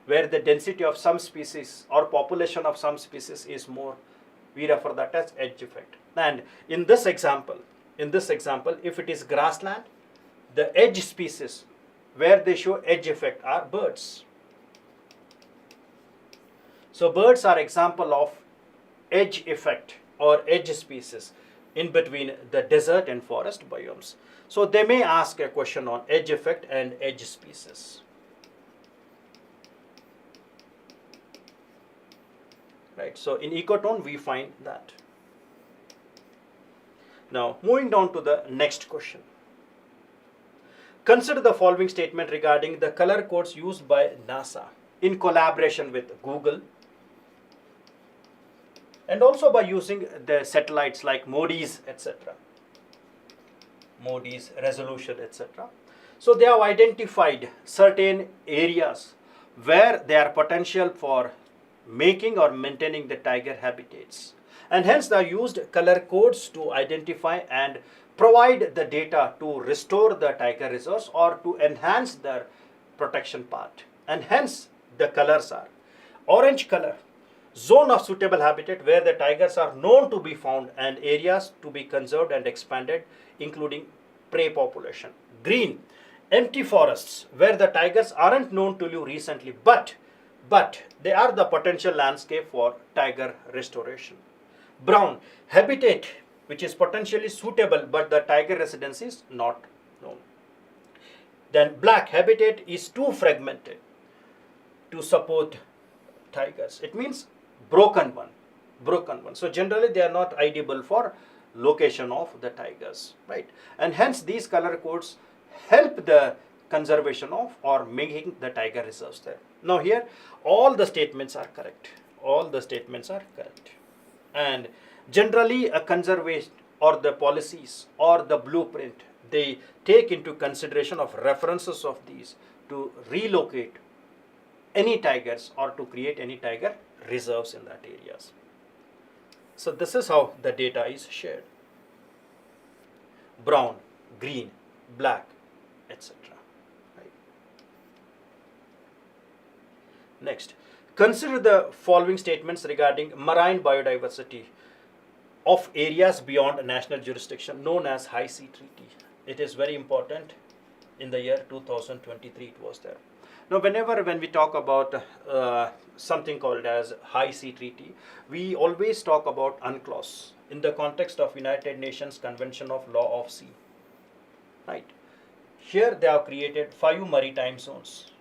Where the density of some species or population of some species is more, we refer that as edge effect. And in this example, if it is grassland, the edge species where they show edge effect are birds. So birds are example of edge effect or edge species in between the desert and forest biomes. So they may ask a question on edge effect and edge species. Right. So in ecotone we find that. Now moving down to the next question. Consider the following statement regarding the color codes used by NASA in collaboration with Google and also by using the satellites like MODIS, etc. MODIS, resolution, etc. So they have identified certain areas where there are potential for making or maintaining the tiger habitats, and hence they used color codes to identify and provide the data to restore the tiger resource or to enhance their protection part. And hence the colors are orange color, zone of suitable habitat where the tigers are known to be found and areas to be conserved and expanded including prey population. Green, empty forests where the tigers aren't known to live recently, but they are the potential landscape for tiger restoration. Brown, habitat which is potentially suitable but the tiger residence is not known. Then black, habitat is too fragmented to support tigers. It means broken one. So generally they are not ideal for location of the tigers, right? And hence these color codes help the conservation of or making the tiger reserves there. Now here all the statements are correct. And generally a conservation or the policies or the blueprint, they take into consideration of references of these to relocate any tigers or to create any tiger reserves in that areas. So this is how the data is shared. Brown, green, black, etc. Right. Next, consider the following statements regarding marine biodiversity of areas beyond national jurisdiction known as High Sea Treaty. It is very important. In the year 2023 it was there. Now when we talk about something called as High Sea Treaty, we always talk about UNCLOS in the context of United Nations Convention of Law of Sea. Right. Here they have created 5 maritime zones.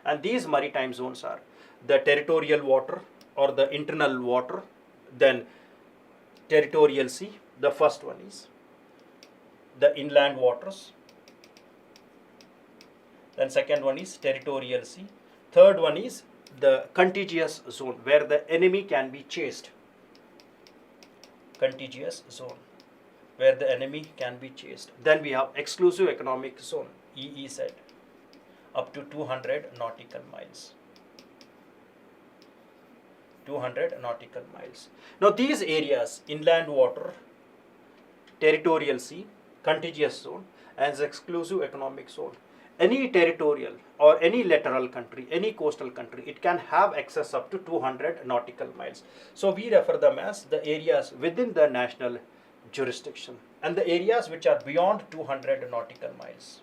And these maritime zones are the territorial water or the internal water, then territorial sea, the first one is the inland waters, then second one is territorial sea, third one is the contiguous zone where the enemy can be chased, contiguous zone where the enemy can be chased. Then we have exclusive economic zone, EEZ, up to 200 nautical miles. 200 nautical miles. Now these areas, inland water, territorial sea, contiguous zone, as exclusive economic zone, any territorial or any littoral country, any coastal country, it can have access up to 200 nautical miles. So we refer them as the areas within the national jurisdiction, and the areas which are beyond 200 nautical miles.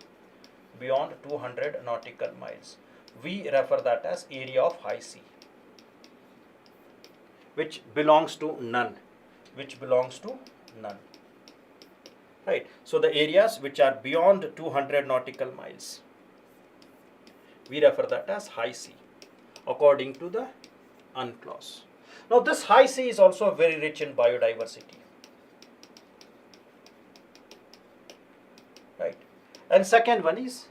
Beyond 200 nautical miles, we refer that as area of high sea, which belongs to none. Right. So the areas which are beyond 200 nautical miles, we refer that as high sea according to the UNCLOS. Now this high sea is also very rich in biodiversity. Right. And second one is,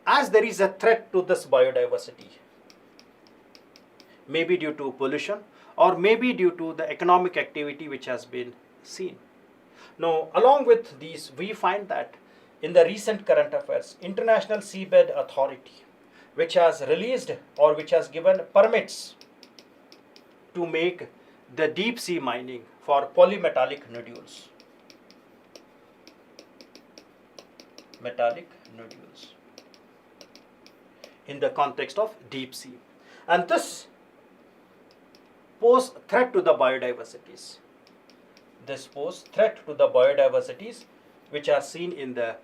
as there is a threat to this biodiversity, maybe due to pollution or maybe due to the economic activity which has been seen. Now, along with these, we find that in the recent current affairs, International Seabed Authority, which has released or which has given permits to make the deep sea mining for polymetallic nodules. Metallic nodules in the context of deep sea. And this pose threat to the biodiversities. This pose threat to the biodiversities which are seen in the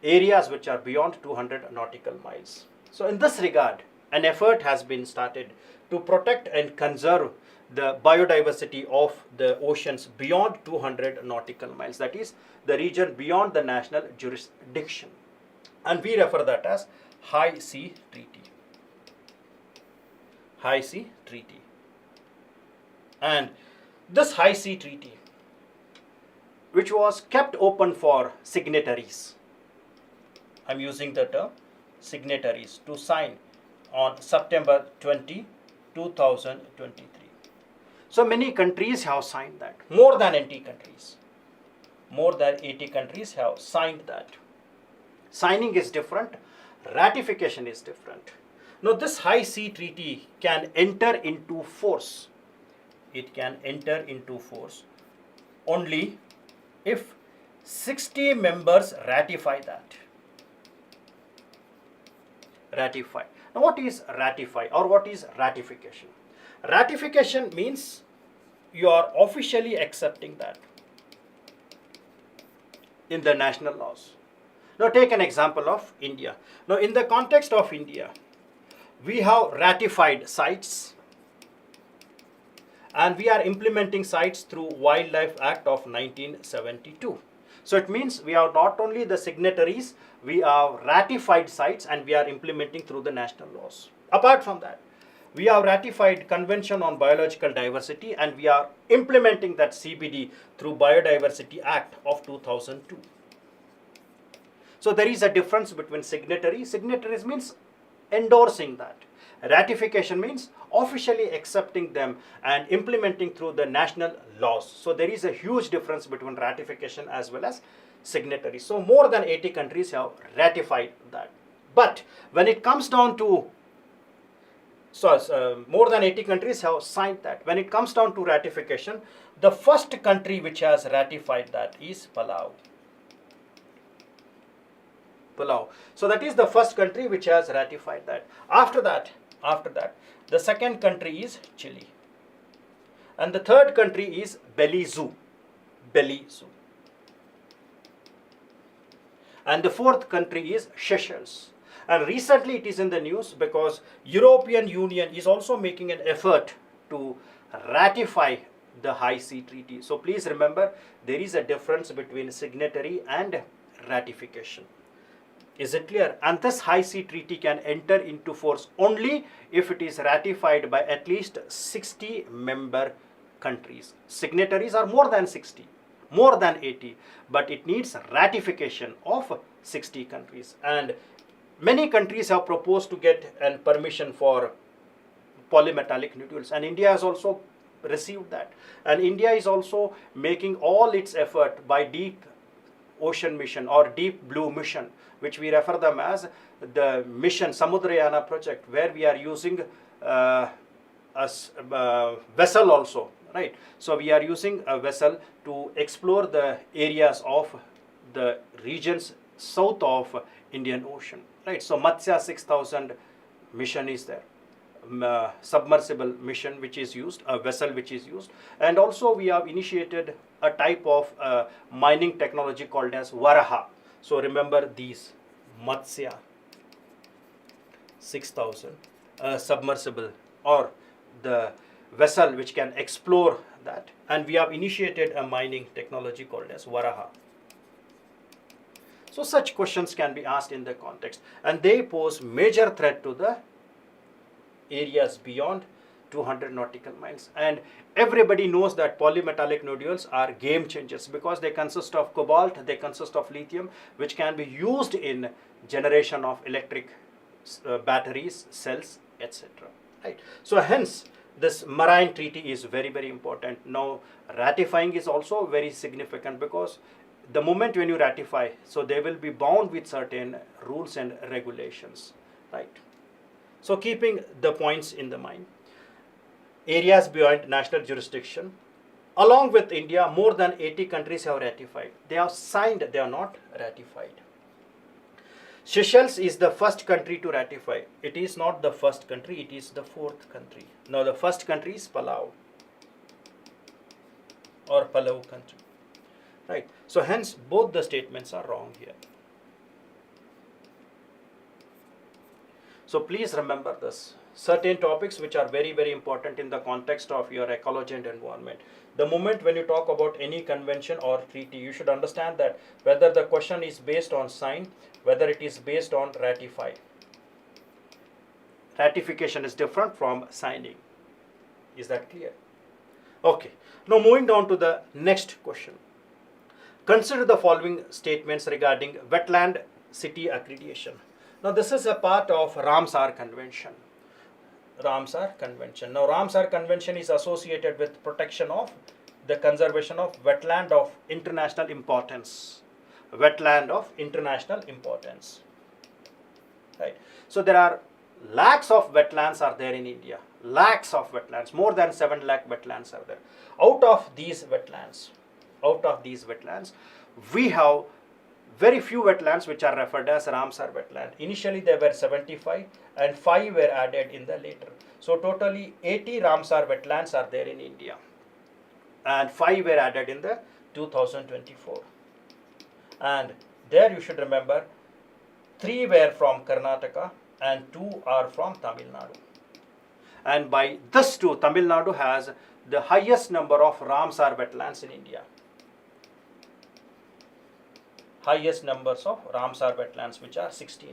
areas which are beyond 200 nautical miles. So in this regard, an effort has been started to protect and conserve the biodiversity of the oceans beyond 200 nautical miles, that is the region beyond the national jurisdiction, and we refer that as High Sea Treaty. High Sea Treaty. And this High Sea Treaty, which was kept open for signatories, I'm using the term signatories, to sign on September 20, 2023. So many countries have signed that. More than 80 countries. More than 80 countries have signed that. Signing is different. Ratification is different. Now this High Sea Treaty can enter into force. It can enter into force only if 60 members ratify that. Ratify. Now what is ratify or what is ratification? Ratification means you are officially accepting that in the national laws. Now take an example of India. Now in the context of India, we have ratified CITES and we are implementing CITES through Wildlife Act of 1972. So it means we are not only the signatories, we have ratified CITES and we are implementing through the national laws. Apart from that, we have ratified Convention on Biological Diversity and we are implementing that CBD through Biodiversity Act of 2002. So there is a difference between signatory. Signatories means endorsing that. Ratification means officially accepting them and implementing through the national laws. So there is a huge difference between ratification as well as signatory. So more than 80 countries have ratified that. But when it comes down to, more than 80 countries have signed that. When it comes down to ratification, the first country which has ratified that is Palau. So that is the first country which has ratified that. After that, the second country is Chile. And the third country is Belize. And the fourth country is Seychelles. And recently it is in the news because European Union is also making an effort to ratify the High Sea Treaty. So please remember, there is a difference between signatory and ratification. Is it clear? And this High Sea Treaty can enter into force only if it is ratified by at least 60 member countries. Signatories are more than 60, more than 80, but it needs ratification of 60 countries. And many countries have proposed to get an permission for polymetallic nodules, and India has also received that. And India is also making all its effort by Deep Ocean Mission or Deep Blue Mission, which we refer them as the mission Samudrayana project, where we are using a vessel also, right? So we are using a vessel to explore the areas of the regions south of Indian Ocean, right? So Matsya 6000 mission is there, submersible mission which is used, a vessel which is used, and also we have initiated a type of mining technology called as Varaha. So remember these: Matsya 6000, submersible or the vessel which can explore that, and we have initiated a mining technology called as Varaha. So such questions can be asked in the context, and they pose major threat to the areas beyond 200 nautical miles. And everybody knows that polymetallic nodules are game changers because they consist of cobalt, they consist of lithium, which can be used in generation of electric batteries, cells, etc. Right? So hence this marine treaty is very, very important. Now ratifying is also very significant because the moment when you ratify, so they will be bound with certain rules and regulations, right? So keeping the points in the mind, areas beyond national jurisdiction, along with India, more than 80 countries have ratified. They have signed, they are not ratified. Seychelles is the first country to ratify. It is not the first country, it is the fourth country. Now the first country is Palau or Palau country, right? So hence both the statements are wrong here. So please remember this. Certain topics which are very, very important in the context of your ecology and environment. The moment when you talk about any convention or treaty, you should understand that whether the question is based on sign, whether it is based on ratify. Ratification is different from signing. Is that clear? Okay. Now moving down to the next question. Consider the following statements regarding wetland city accreditation. Now this is a part of Ramsar Convention. Ramsar Convention. Now Ramsar Convention is associated with protection of the conservation of wetland of international importance. Wetland of international importance. Right. So there are lakhs of wetlands are there in India. Lakhs of wetlands. More than 7 lakh wetlands are there. Out of these wetlands, we have very few wetlands which are referred as Ramsar wetland. Initially there were 75 and 5 were added in the later. So totally 80 Ramsar wetlands are there in India and 5 were added in the 2024. And There you should remember 3 were from Karnataka and 2 are from Tamil Nadu. And by this too, Tamil Nadu has the highest number of Ramsar wetlands in India. Highest numbers of Ramsar wetlands, which are 16.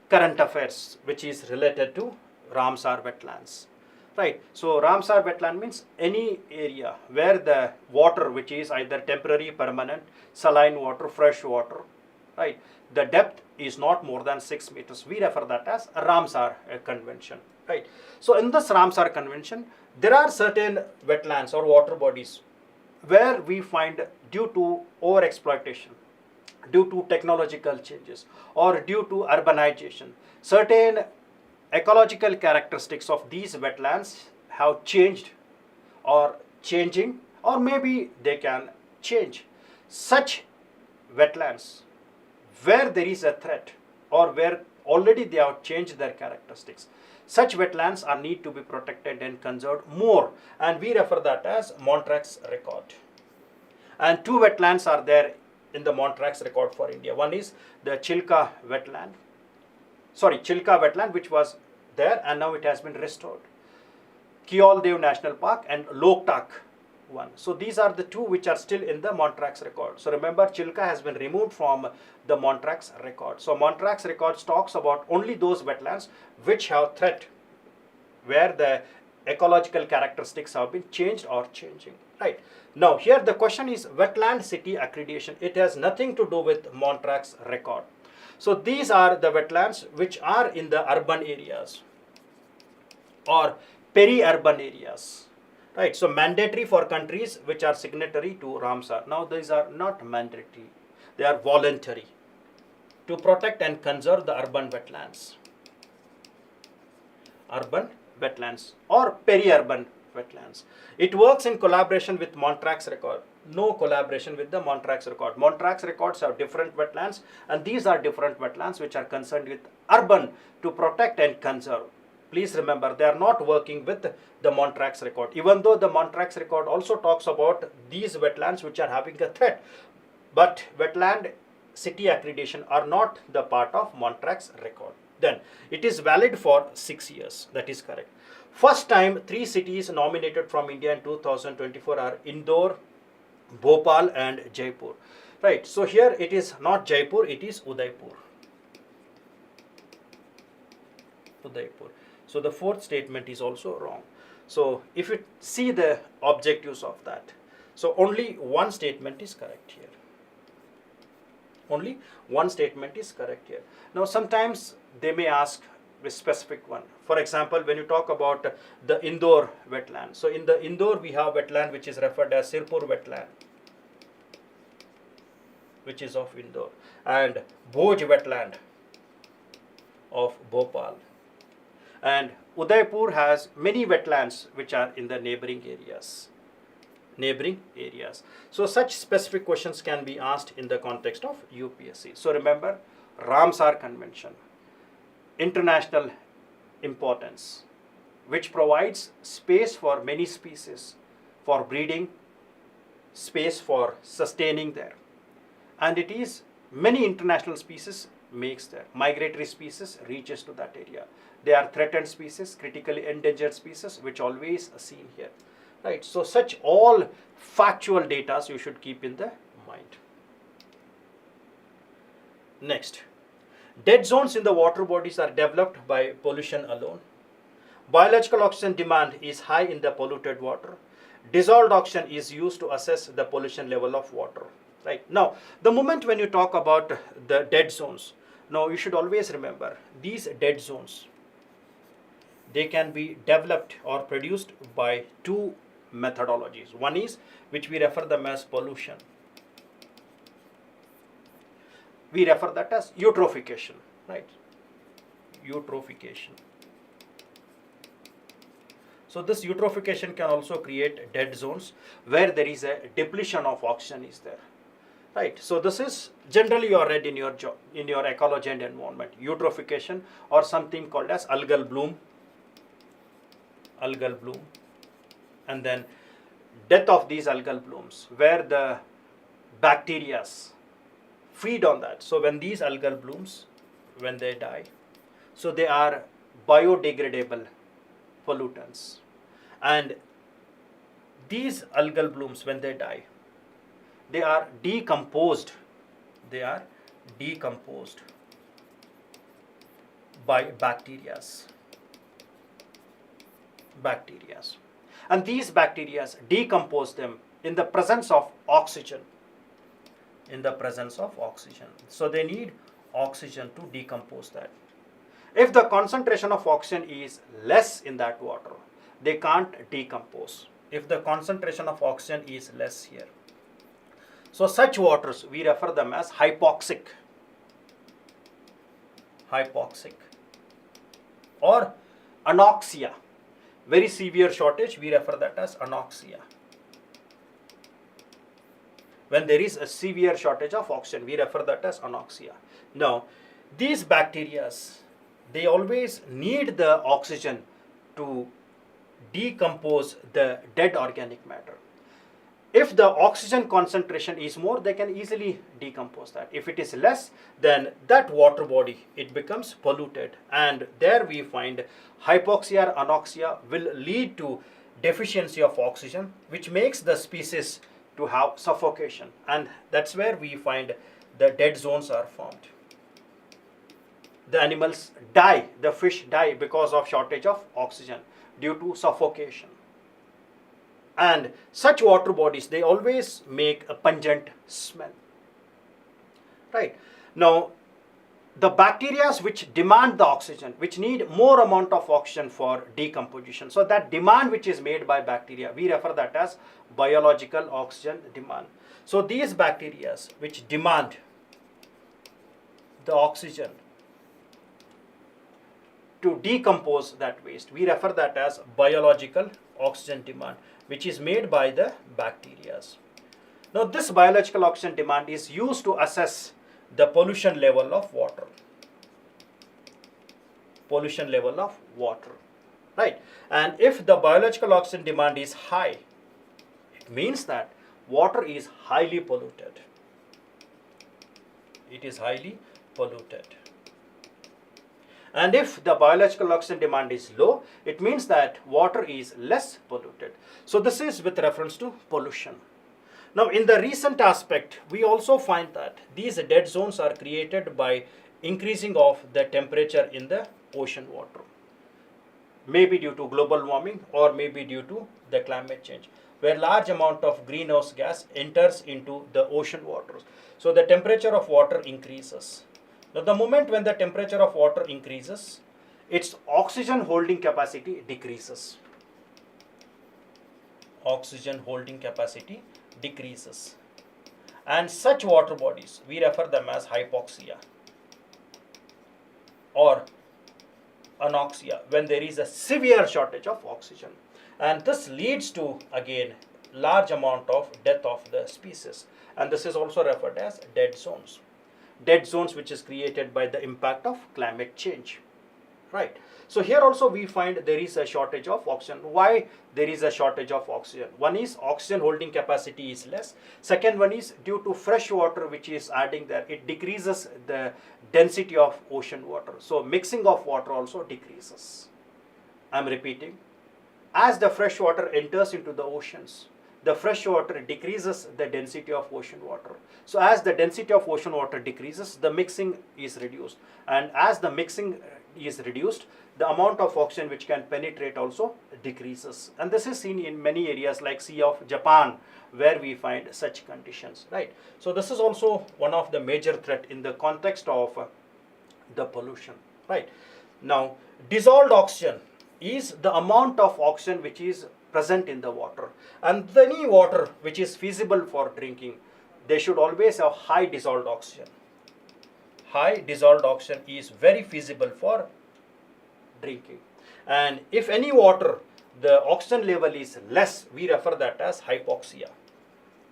Current affairs, which is related to Ramsar wetlands. Right. So Ramsar wetland means any area where the water, which is either temporary, permanent, saline water, fresh water, right, the depth is not more than 6 meters. We refer that as Ramsar convention. Right. So in this Ramsar convention, there are certain wetlands or water bodies where we find, due to over-exploitation, due to technological changes, or due to urbanization, certain ecological characteristics of these wetlands have changed or changing, or maybe they can change. Such wetlands where there is a threat or where already they have changed their characteristics, such wetlands are need to be protected and conserved more, and we refer that as Montrac's record. And 2 wetlands are there in the Montrac's record for India. One is the Chilka wetland, which was there and now it has been restored. Keoldev National Park and Loktak one. So these are the 2 which are still in the Montrac's record. So remember, Chilka has been removed from the Montrac's record. So Montrac's records talks about only those wetlands which have threat, where the ecological characteristics have been changed or changing. Right. Now here the question is wetland city accreditation. It has nothing to do with Montrac's record. So these are the wetlands which are in the urban areas or peri-urban areas. Right. So mandatory for countries which are signatory to Ramsar. Now these are not mandatory. They are voluntary to protect and conserve the urban wetlands. Urban wetlands or peri-urban wetlands. It works in collaboration with Montrac's record. No collaboration with the Montrac's record. Montrac's records have different wetlands, and these are different wetlands which are concerned with urban to protect and conserve. Please remember, they are not working with the Montrac's record, even though the Montrac's record also talks about these wetlands which are having a threat. But wetland city accreditation are not the part of Montrac's record. Then it is valid for 6 years. That is correct. First time 3 cities nominated from India in 2024 are Indore, Bhopal and Jaipur. Right. So here it is not Jaipur, it is Udaipur. Udaipur. So the 4th statement is also wrong. So if you see the objectives of that, so only one statement is correct here. Only one statement is correct here. Now sometimes they may ask a specific one. For example, when you talk about the Indore wetland. So in the Indore we have wetland which is referred as Sirpur wetland, which is of Indore, and Bhoj wetland of Bhopal. And Udaipur has many wetlands which are in the neighboring areas. So such specific questions can be asked in the context of UPSC. So remember, Ramsar Convention, international importance, which provides space for many species for breeding, space for sustaining there, and it is many international species makes there. Migratory species reaches to that area. They are threatened species, critically endangered species, which always are seen here. Right. So such all factual data you should keep in the mind. Next, dead zones in the water bodies are developed by pollution alone. Biological oxygen demand is high in the polluted water. Dissolved oxygen is used to assess the pollution level of water. Right. Now, the moment when you talk about the dead zones, now you should always remember these dead zones, they can be developed or produced by 2 methodologies. One is which we refer them as pollution. We refer that as eutrophication, right? Eutrophication. So this eutrophication can also create dead zones where there is a depletion of oxygen is there. Right. So this is generally you are read in your job, in your ecology and environment. Eutrophication, or something called as algal bloom. Algal bloom. And then death of these algal blooms, where the bacteria feed on that. So when these algal blooms, when they die, so they are biodegradable pollutants. And these algal blooms, when they die, they are decomposed. They are decomposed by bacterias. And these bacteria decompose them in the presence of oxygen. So they need oxygen to decompose that. If the concentration of oxygen is less in that water, they can't decompose. If the concentration of oxygen is less here, so such waters we refer them as hypoxic or anoxia. Very severe shortage, we refer that as anoxia. When there is a severe shortage of oxygen, we refer that as anoxia. Now, these bacteria, they always need the oxygen to decompose the dead organic matter. If the oxygen concentration is more, they can easily decompose that. If it is less, then that water body, it becomes polluted. And there we find hypoxia or anoxia will lead to deficiency of oxygen, which makes the species to have suffocation. And that's where we find the dead zones are formed. The animals die, the fish die because of shortage of oxygen due to suffocation. And such water bodies, they always make a pungent smell. Right. Now, the bacteria which demand the oxygen, which need more amount of oxygen for decomposition. So that demand which is made by bacteria, we refer that as biological oxygen demand. So these bacteria which demand the oxygen to decompose that waste, we refer that as biological oxygen demand, which is made by the bacteria. Now this biological oxygen demand is used to assess the pollution level of water. Right. And if the biological oxygen demand is high, it means that water is highly polluted. And if the biological oxygen demand is low, it means that water is less polluted. So this is with reference to pollution. Now in the recent aspect, we also find that these dead zones are created by increasing of the temperature in the ocean water. Maybe due to global warming or maybe due to the climate change, where large amount of greenhouse gas enters into the ocean waters. So the temperature of water increases. Now the moment when the temperature of water increases, its oxygen holding capacity decreases. And such water bodies, we refer them as hypoxia or anoxia when there is a severe shortage of oxygen. And this leads to, again, large amount of death of the species. And this is also referred as dead zones. Dead zones which is created by the impact of climate change. Right. So here also we find there is a shortage of oxygen. Why there is a shortage of oxygen? One is oxygen holding capacity is less. Second one is due to fresh water which is adding there. It decreases the density of ocean water. So mixing of water also decreases. I'm repeating. As the fresh water enters into the oceans, the fresh water decreases the density of ocean water. So as the density of ocean water decreases, the mixing is reduced. And as the mixing is reduced, the amount of oxygen which can penetrate also decreases. And this is seen in many areas like Sea of Japan, where we find such conditions, right? So this is also one of the major threat in the context of the pollution, right? Now, dissolved oxygen is the amount of oxygen which is present in the water. And any water which is feasible for drinking, they should always have high dissolved oxygen. High dissolved oxygen is very feasible for drinking. And if any water, the oxygen level is less, we refer that as hypoxia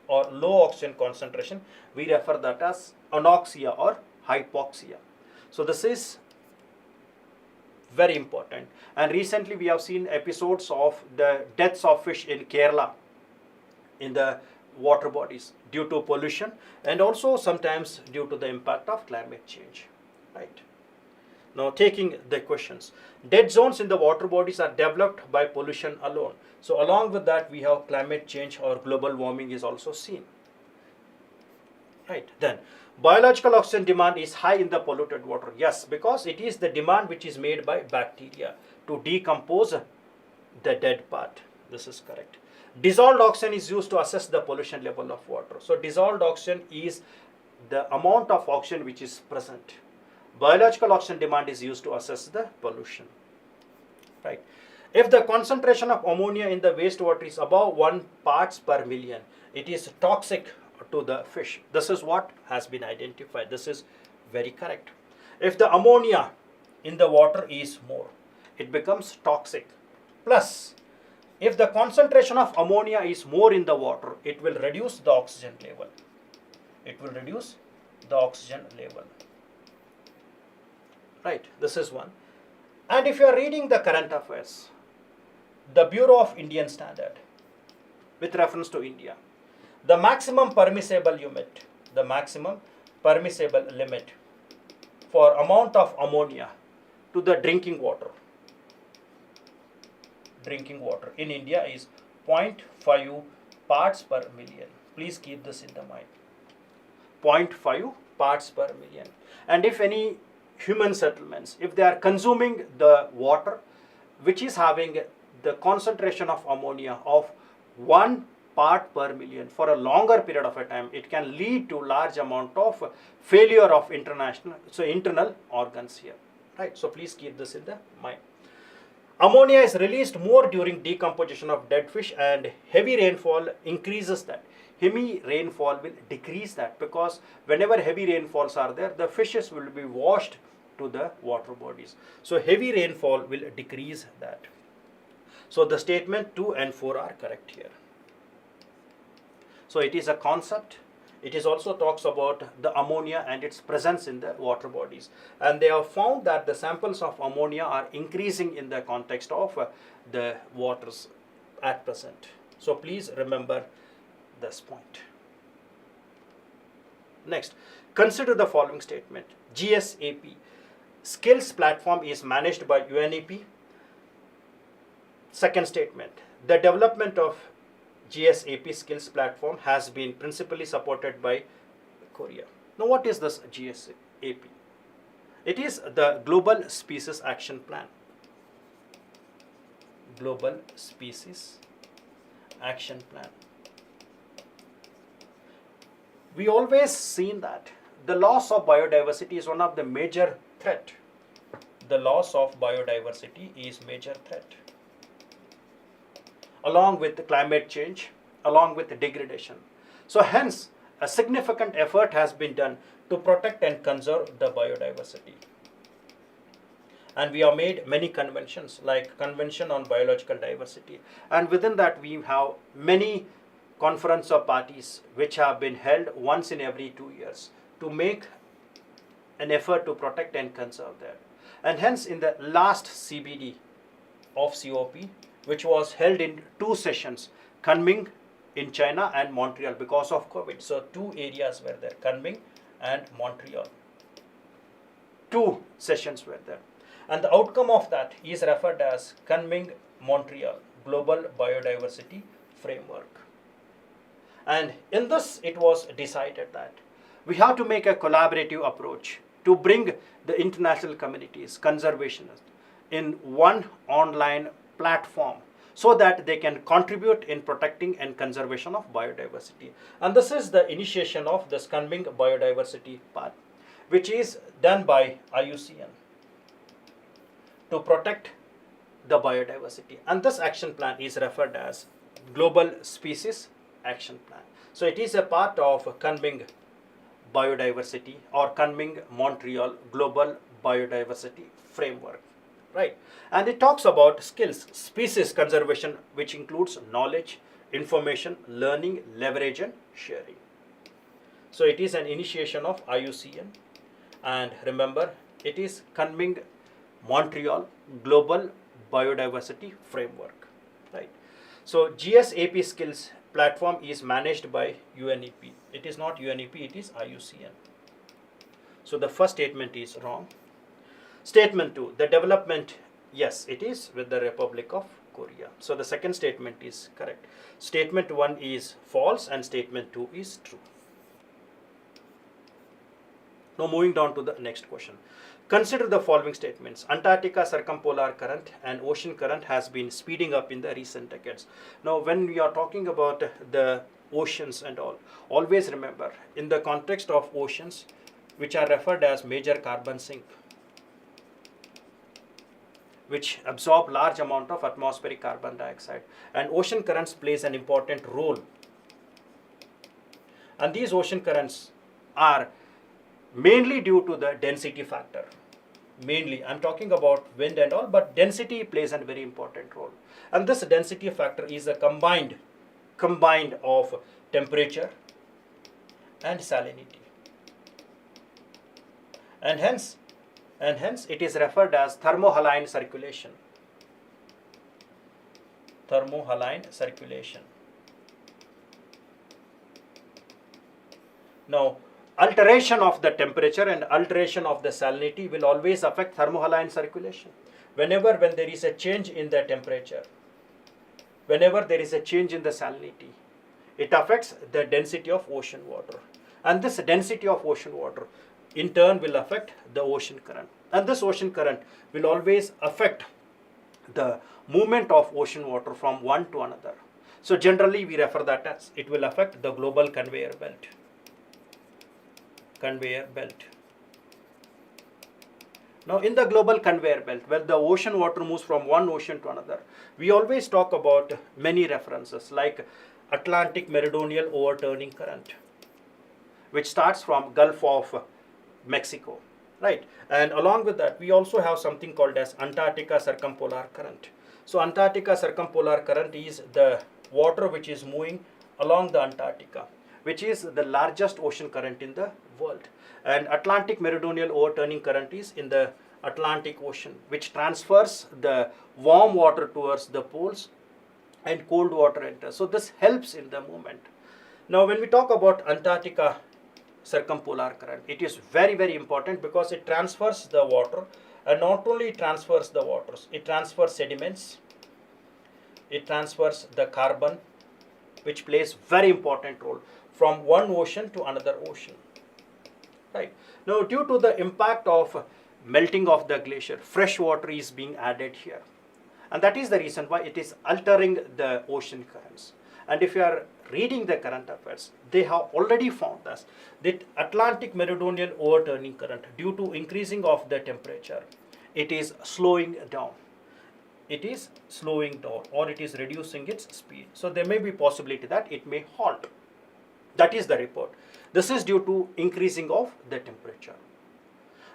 or low oxygen concentration. We refer that as anoxia or hypoxia. So this is very important. And recently we have seen episodes of the deaths of fish in Kerala in the water bodies due to pollution and also sometimes due to the impact of climate change, right? Now taking the questions, dead zones in the water bodies are developed by pollution alone. So along with that we have climate change or global warming is also seen, right? Then biological oxygen demand is high in the polluted water. Yes, because it is the demand which is made by bacteria to decompose the dead part. This is correct. Dissolved oxygen is used to assess the pollution level of water. So dissolved oxygen is the amount of oxygen which is present. Biological oxygen demand is used to assess the pollution, right? If the concentration of ammonia in the wastewater is above 1 parts per million, it is toxic to the fish. This is what has been identified. This is very correct. If the ammonia in the water is more, it becomes toxic. Plus, if the concentration of ammonia is more in the water, it will reduce the oxygen level. It will reduce the oxygen level. Right, this is one. And if you are reading the current affairs, the Bureau of Indian Standard, with reference to India, the maximum permissible limit for amount of ammonia to the drinking water in India is 0.5 parts per million. Please keep this in the mind. 0.5 parts per million. And if any human settlements, if they are consuming the water which is having the concentration of ammonia of 1 part per million for a longer period of a time, it can lead to large amount of failure of internal organs here, right? So please keep this in the mind. Ammonia is released more during decomposition of dead fish, and heavy rainfall increases that. Heavy rainfall will decrease that, because whenever heavy rainfalls are there, the fishes will be washed to the water bodies. So heavy rainfall will decrease that. So the statement 2 and 4 are correct here. So it is a concept. It is also talks about the ammonia and its presence in the water bodies. And they have found that the samples of ammonia are increasing in the context of the waters at present. So please remember this point. Next, consider the following statement. GSAP skills platform is managed by UNEP. Second statement, the development of GSAP skills platform has been principally supported by Korea. Now what is this GSAP? It is the Global Species Action Plan. Global Species Action Plan. We always seen that the loss of biodiversity is one of the major threat. The loss of biodiversity is major threat, along with the climate change, along with the degradation. So hence, a significant effort has been done to protect and conserve the biodiversity. And we have made many conventions, like Convention on Biological Diversity. And within that, we have many conference of parties which have been held once in every 2 years to make an effort to protect and conserve that. And hence, in the last CBD of COP, which was held in 2 sessions, Kunming in China and Montreal, because of COVID. So 2 areas were there, Kunming and Montreal. 2 sessions were there. And the outcome of that is referred as Kunming-Montreal Global Biodiversity Framework. And in this, it was decided that we have to make a collaborative approach to bring the international communities, conservationists, in one online platform so that they can contribute in protecting and conservation of biodiversity. And this is the initiation of the Kunming biodiversity part, which is done by IUCN to protect the biodiversity. And this action plan is referred as Global Species Action Plan. So it is a part of Kunming biodiversity or Kunming Montreal Global Biodiversity Framework. Right, and it talks about skills, species conservation, which includes knowledge, information, learning, leverage, and sharing. So it is an initiation of IUCN, and remember, it is Kunming Montreal Global Biodiversity Framework. Right. So GSAP skills platform is managed by UNEP. It is not UNEP, it is IUCN. So the first statement is wrong. Statement 2, the development, yes, it is with the Republic of Korea. So the second statement is correct. Statement 1 is false and statement 2 is true. Now moving down to the next question. Consider the following statements. Antarctica circumpolar current and ocean current has been speeding up in the recent decades. Now when we are talking about the oceans and all, always remember in the context of oceans, which are referred as major carbon sink, which absorb large amount of atmospheric carbon dioxide, and ocean currents plays an important role. And these ocean currents are mainly due to the density factor. Mainly, I'm talking about wind and all, but density plays a very important role. And this density factor is a combined of temperature and salinity. And hence it is referred as thermohaline circulation. Thermohaline circulation. Now, alteration of the temperature and alteration of the salinity will always affect thermohaline circulation. When there is a change in the temperature, whenever there is a change in the salinity, it affects the density of ocean water. And this density of ocean water in turn will affect the ocean current. And this ocean current will always affect the movement of ocean water from one to another. So generally we refer that as it will affect the global conveyor belt. Conveyor belt. Now in the global conveyor belt, where the ocean water moves from one ocean to another, we always talk about many references like Atlantic Meridional Overturning Current, which starts from Gulf of Mexico, right? And along with that, we also have something called as Antarctica Circumpolar Current. So Antarctica Circumpolar Current is the water which is moving along the Antarctica, which is the largest ocean current in the world. And Atlantic Meridional Overturning Current is in the Atlantic Ocean, which transfers the warm water towards the poles and cold water enters. So this helps in the movement. Now when we talk about Antarctica circumpolar current, it is very, very important because it transfers the water, and not only it transfers the waters, it transfers sediments, it transfers the carbon, which plays very important role from one ocean to another ocean, right? Now due to the impact of melting of the glacier, fresh water is being added here, and that is the reason why it is altering the ocean currents. And if you are reading the current affairs, they have already found that Atlantic Meridional Overturning Current, due to increasing of the temperature, it is slowing down. It is slowing down, or it is reducing its speed. So there may be possibility that it may halt. That is the report. This is due to increasing of the temperature.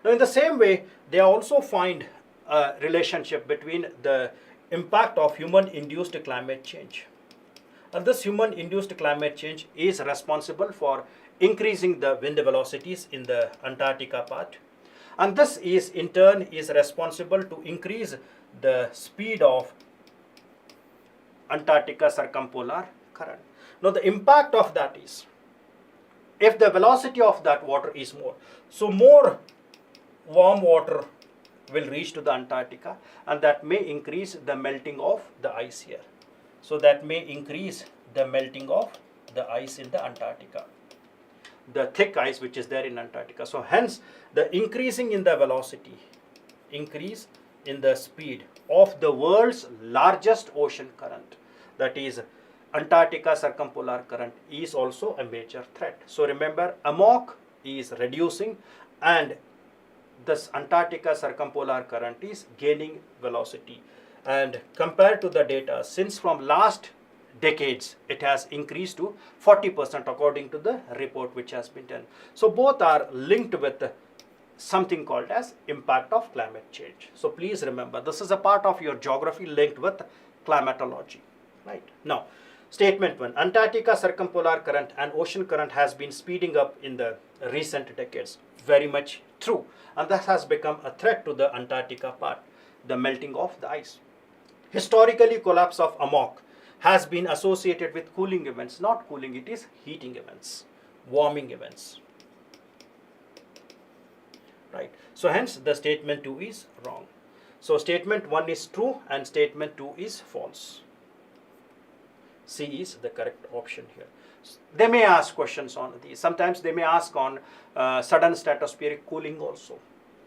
Now in the same way, they also find a relationship between the impact of human-induced climate change. And this human-induced climate change is responsible for increasing the wind velocities in the Antarctica part. And this is in turn is responsible to increase the speed of Antarctica circumpolar current. Now the impact of that is, if the velocity of that water is more, so more warm water will reach to the Antarctica, and that may increase the melting of the ice here. So that may increase the melting of the ice in the Antarctica, the thick ice which is there in Antarctica. So hence the increasing in the velocity, increase in the speed of the world's largest ocean current, that is Antarctica circumpolar current, is also a major threat. So remember, AMOC is reducing and this Antarctica circumpolar current is gaining velocity. And compared to the data, since from last decades, it has increased to 40% according to the report which has been done. So both are linked with something called as impact of climate change. So please remember, this is a part of your geography linked with climatology, right? Now, statement 1, Antarctica circumpolar current and ocean current has been speeding up in the recent decades. Very much true. And that has become a threat to the Antarctica part, the melting of the ice. Historically, collapse of AMOC has been associated with cooling events. Not cooling, it is heating events, warming events. Right. So hence the statement 2 is wrong. So statement 1 is true and statement 2 is false. C is the correct option here. They may ask questions on these. Sometimes they may ask on sudden stratospheric cooling also,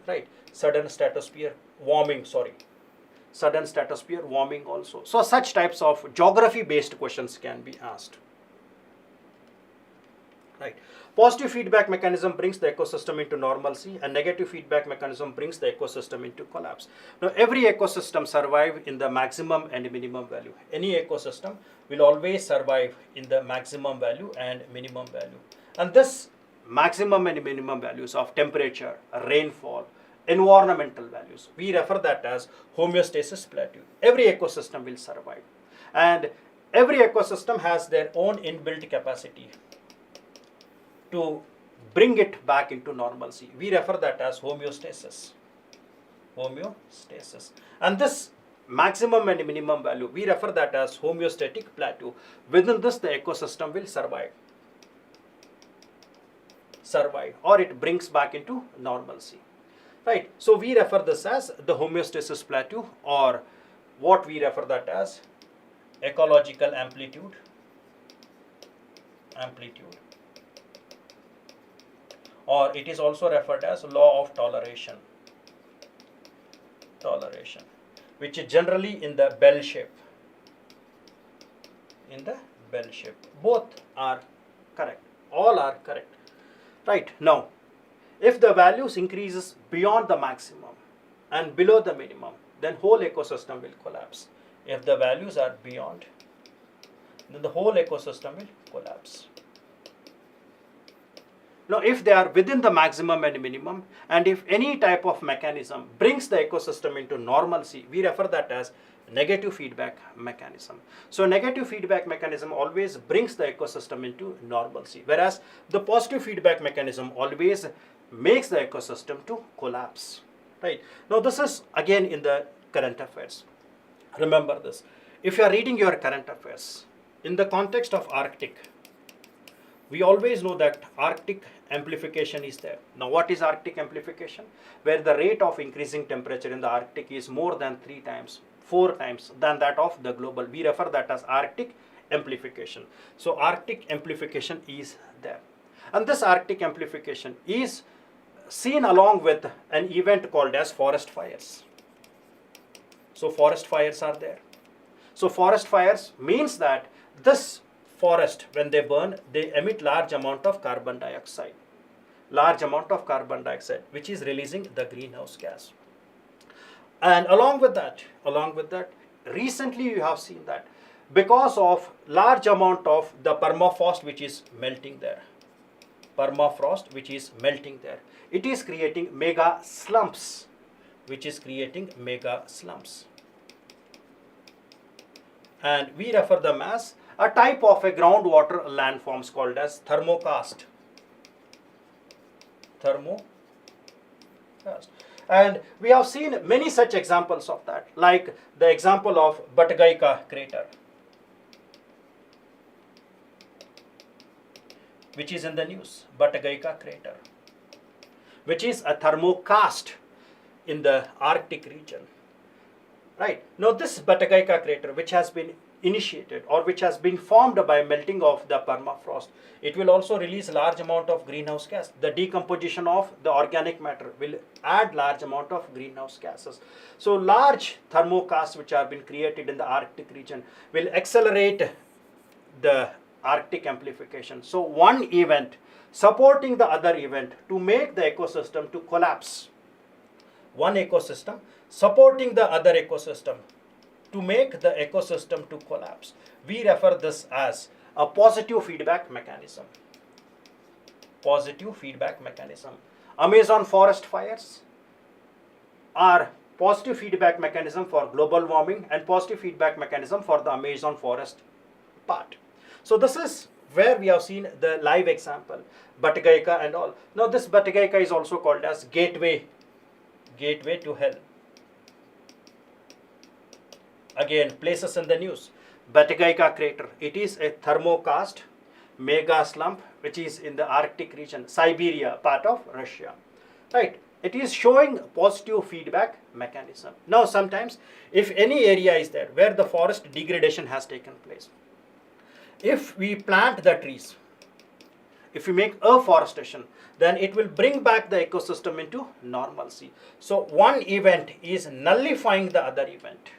right? Sudden stratosphere warming, sudden stratosphere warming also. So such types of geography based questions can be asked, right? Positive feedback mechanism brings the ecosystem into normalcy, and negative feedback mechanism brings the ecosystem into collapse. Now every ecosystem survives in the maximum and minimum value. Any ecosystem will always survive in the maximum value and minimum value. And this maximum and minimum values of temperature, rainfall, environmental values, we refer that as homeostasis plateau. Every ecosystem will survive, and every ecosystem has their own inbuilt capacity to bring it back into normalcy. We refer that as homeostasis. And this maximum and minimum value, we refer that as homeostatic plateau. Within this, the ecosystem will survive, or it brings back into normalcy, right? So we refer this as the homeostasis plateau, or what we refer that as ecological amplitude, or it is also referred as law of toleration, which is generally in the bell shape. Both are correct. All are correct. Right. Now, if the values increases beyond the maximum and below the minimum, then whole ecosystem will collapse. If the values are beyond, then the whole ecosystem will collapse. Now, if they are within the maximum and minimum, and if any type of mechanism brings the ecosystem into normalcy, we refer that as negative feedback mechanism. So negative feedback mechanism always brings the ecosystem into normalcy, whereas the positive feedback mechanism always makes the ecosystem to collapse, right? Now this is again in the current affairs. Remember this. If you are reading your current affairs in the context of Arctic, we always know that Arctic amplification is there. Now what is Arctic amplification? Where the rate of increasing temperature in the Arctic is more than 3 times, 4 times than that of the global. We refer that as Arctic amplification. So Arctic amplification is there. And this Arctic amplification is seen along with an event called as forest fires. So forest fires are there. So forest fires means that this forest, when they burn, they emit large amount of carbon dioxide, which is releasing the greenhouse gas. And along with that, recently you have seen that because of large amount of the permafrost which is melting there, it is creating mega slumps, and we refer them as a type of a groundwater landforms called as thermokarst. And we have seen many such examples of that, like the example of BYJU'S crater, which is in the news. BYJU'S crater, which is a thermokarst in the Arctic region. Right. Now this BYJU'S crater, which has been initiated or which has been formed by melting of the permafrost, it will also release large amount of greenhouse gas. The decomposition of the organic matter will add large amount of greenhouse gases. So large thermokarsts which have been created in the Arctic region will accelerate the Arctic amplification. So one event supporting the other event to make the ecosystem to collapse. One ecosystem supporting the other ecosystem to make the ecosystem to collapse. We refer this as a positive feedback mechanism. Amazon forest fires are positive feedback mechanism for global warming and positive feedback mechanism for the Amazon forest part. So this is where we have seen the live example, BYJU'S and all. Now this BYJU'S is also called as gateway to hell. Again, places in the news. Batagaica crater, it is a thermokarst mega slump which is in the Arctic region, Siberia, part of Russia, right? It is showing positive feedback mechanism. Now sometimes if any area is there where the forest degradation has taken place, if we plant the trees, if we make afforestation, then it will bring back the ecosystem into normalcy. So one event is nullifying the other event.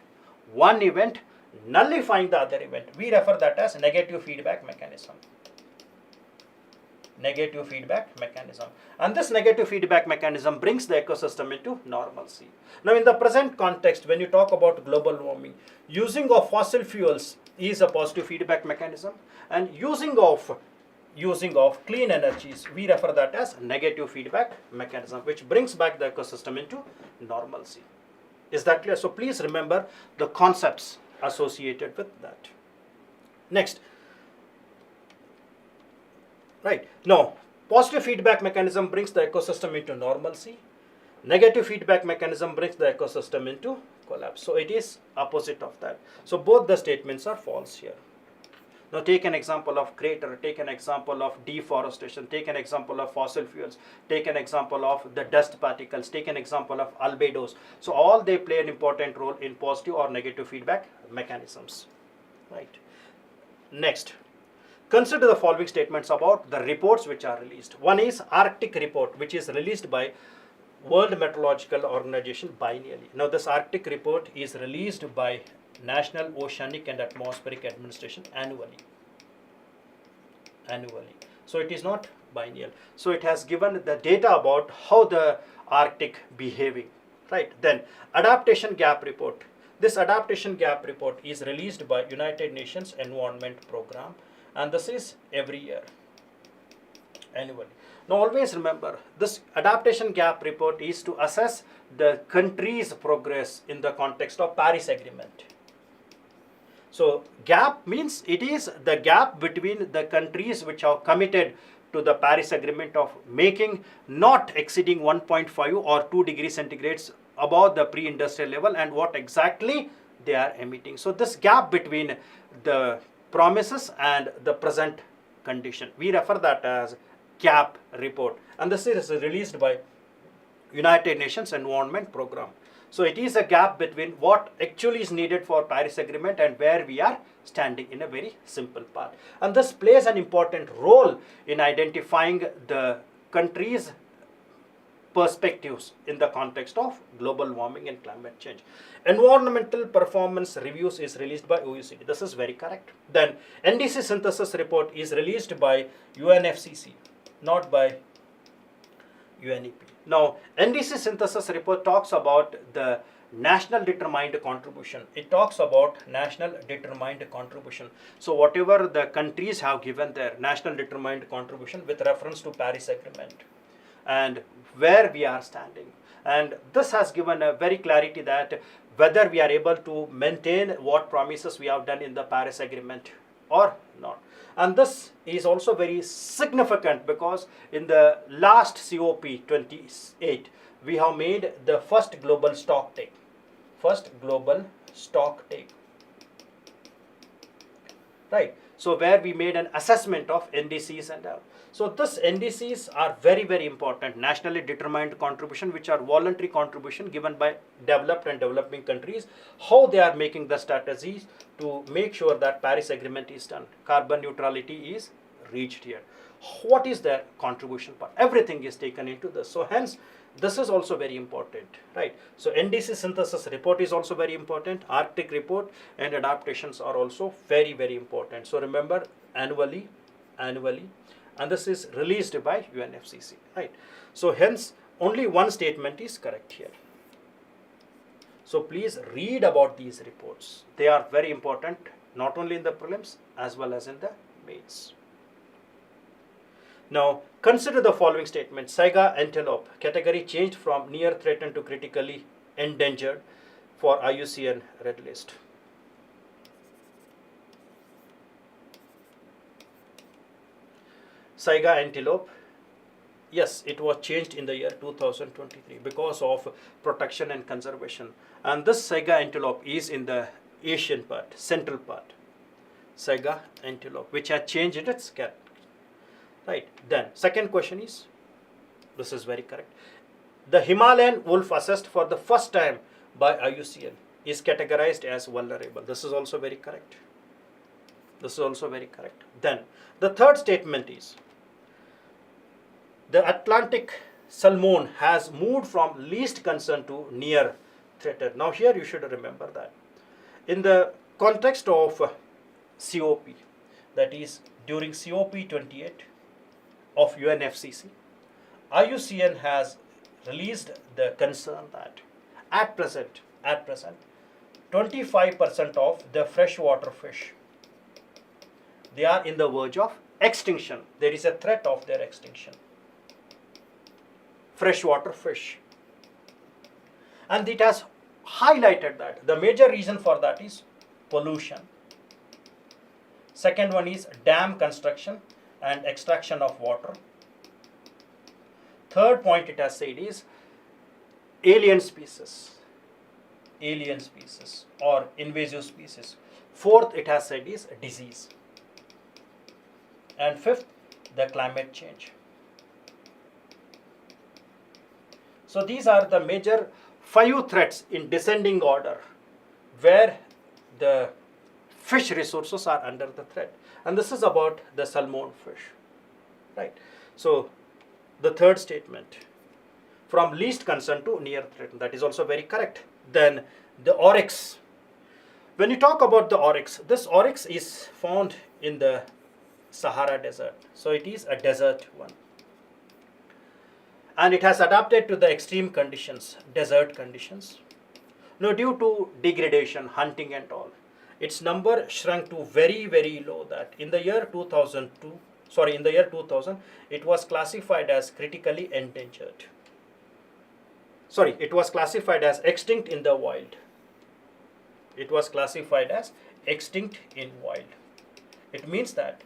One event nullifying the other event. We refer that as negative feedback mechanism. Negative feedback mechanism. And this negative feedback mechanism brings the ecosystem into normalcy. Now in the present context, when you talk about global warming, using of fossil fuels is a positive feedback mechanism, and using of clean energies, we refer that as negative feedback mechanism, which brings back the ecosystem into normalcy. Is that clear? So please remember the concepts associated with that. Next, right, now positive feedback mechanism brings the ecosystem into normalcy. Negative feedback mechanism brings the ecosystem into collapse. So it is opposite of that. So both the statements are false here. Now take an example of crater, take an example of deforestation, take an example of fossil fuels, take an example of the dust particles, take an example of albedos. So all they play an important role in positive or negative feedback mechanisms, right? Next, consider the following statements about the reports which are released. One is Arctic report, which is released by World Meteorological Organization biennially. Now this Arctic report is released by National Oceanic and Atmospheric Administration annually. So it is not biennial. So it has given the data about how the Arctic behaving, right? Then adaptation gap report. This adaptation gap report is released by United Nations Environment Program, and this is every year, annually. Now always remember, this adaptation gap report is to assess the country's progress in the context of Paris Agreement. So gap means it is the gap between the countries which are committed to the Paris Agreement of making not exceeding 1.5 or 2 degrees centigrades above the pre-industrial level and what exactly they are emitting. So this gap between the promises and the present condition, we refer that as gap report, and this is released by United Nations Environment Program. So it is a gap between what actually is needed for Paris Agreement and where we are standing in a very simple part. And this plays an important role in identifying the country's perspectives in the context of global warming and climate change. Environmental performance reviews is released by OECD. This is very correct. Then NDC synthesis report is released by UNFCCC, not by UNEP. Now, NDC synthesis report talks about the national determined contribution. It talks about national determined contribution. So whatever the countries have given their national determined contribution with reference to Paris Agreement and where we are standing. And this has given a very clarity that whether we are able to maintain what promises we have done in the Paris Agreement or not. And this is also very significant because in the last COP28, we have made the first global stock take. Right. So where we made an assessment of NDCs and all. So this NDCs are very, very important. Nationally determined contribution, which are voluntary contribution given by developed and developing countries, how they are making the strategies to make sure that Paris Agreement is done. Carbon neutrality is reached here. What is their contribution part? Everything is taken into this. So hence, this is also very important, right? So NDC synthesis report is also very important. Arctic report and adaptations are also very, very important. So remember, annually, and this is released by UNFCCC, right? So hence, only one statement is correct here. So please read about these reports. They are very important, not only in the prelims as well as in the mains. Now, consider the following statement. Saiga antelope category changed from near threatened to critically endangered for IUCN Red List. Saiga antelope, yes, it was changed in the year 2023 because of protection and conservation. And this Saiga antelope is in the Asian part, central part, Saiga antelope, which has changed its character. Right. Then second question is, this is very correct. The Himalayan wolf assessed for the first time by IUCN is categorized as vulnerable. This is also very correct. This is also very correct. Then the third statement is, the Atlantic salmon has moved from least concern to near threatened. Now here you should remember that in the context of COP, that is during COP 28 of UNFCCC, IUCN has released the concern that at present 25% of the freshwater fish, they are in the verge of extinction. There is a threat of their extinction. Freshwater fish. And it has highlighted that the major reason for that is pollution. Second one is dam construction and extraction of water. Third point it has said is alien species or invasive species. Fourth it has said is disease. And fifth, the climate change. So these are the major 5 threats in descending order where the fish resources are under the threat. And this is about the salmon fish. Right. So the third statement, from least concern to near threat, that is also very correct. Then the oryx. When you talk about the oryx, this oryx is found in the Sahara Desert. So it is a desert one. And it has adapted to the extreme conditions, desert conditions. Now due to degradation, hunting and all, its number shrunk to very, very low. That in the year 2000, it was classified as critically endangered. It was classified as extinct in the wild. It was classified as extinct in wild. It means that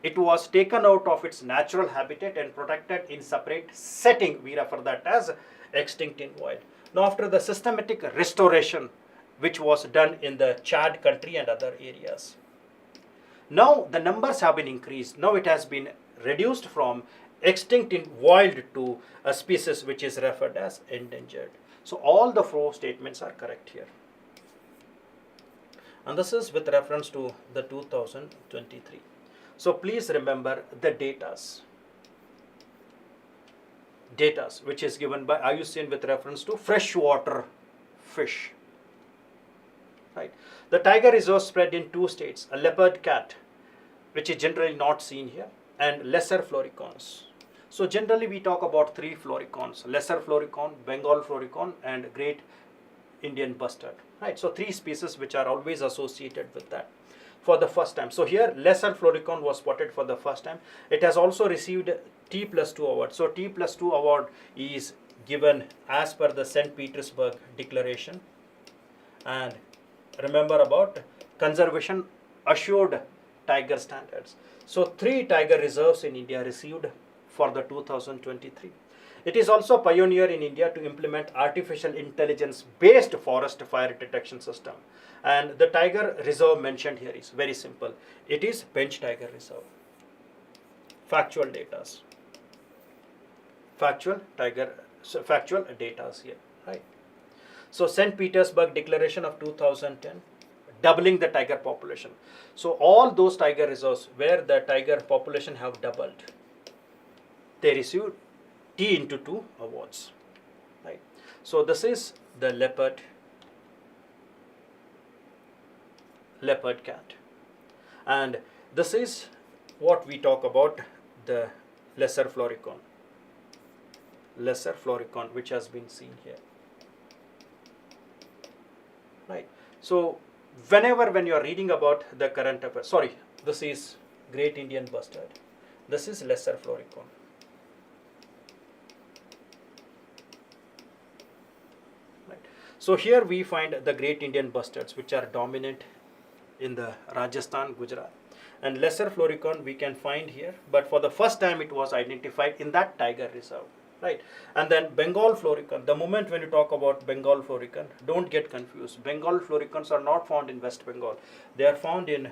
it was taken out of its natural habitat and protected in separate setting. We refer that as extinct in wild. Now after the systematic restoration which was done in the Chad country and other areas, now the numbers have been increased. Now it has been reduced from extinct in wild to a species which is referred as endangered. So all the 4 statements are correct here. And this is with reference to the 2023. So please remember the datas which is given by IUCN with reference to freshwater fish. Right. The tiger reserve spread in 2 states, a leopard cat, which is generally not seen here, and lesser floricons. So generally we talk about 3 floricons, lesser floricon, Bengal floricon and great Indian bustard. Right. So 3 species which are always associated with that for the first time. So here lesser floricon was spotted for the first time. It has also received T+2 award. So T+2 award is given as per the St. Petersburg Declaration. And remember about conservation assured tiger standards. So 3 tiger reserves in India received for the 2023. It is also pioneer in India to implement artificial intelligence based forest fire detection system. And the tiger reserve mentioned here is very simple. It is Bench Tiger Reserve. Factual data here, right? So St. Petersburg Declaration of 2010, doubling the tiger population. So all those tiger reserves where the tiger population have doubled, they received T×2 awards, right? So this is the leopard cat, and this is what we talk about the lesser floricon which has been seen here, right? So when you are reading about the current affairs, this is great Indian bustard, this is lesser floricon. So here we find the great Indian bustards which are dominant in the Rajasthan, Gujarat, and lesser floricon we can find here, but for the first time it was identified in that tiger reserve, right? And then Bengal floricon, the moment when you talk about Bengal floricon, don't get confused. Bengal floricons are not found in West Bengal. They are found in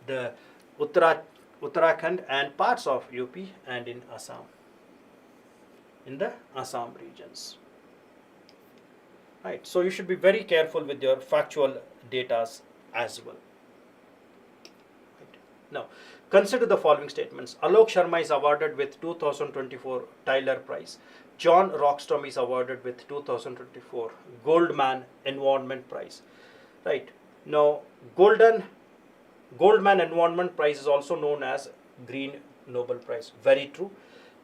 the Uttarakhand and parts of UP and in Assam, in the Assam regions. Right, so you should be very careful with your factual data as well. Right. Now, consider the following statements. Alok Sharma is awarded with 2024 Tyler Prize. John Rockstrom is awarded with 2024 Goldman Environment Prize. Right. Now, Goldman Environment Prize is also known as Green Nobel Prize. Very true.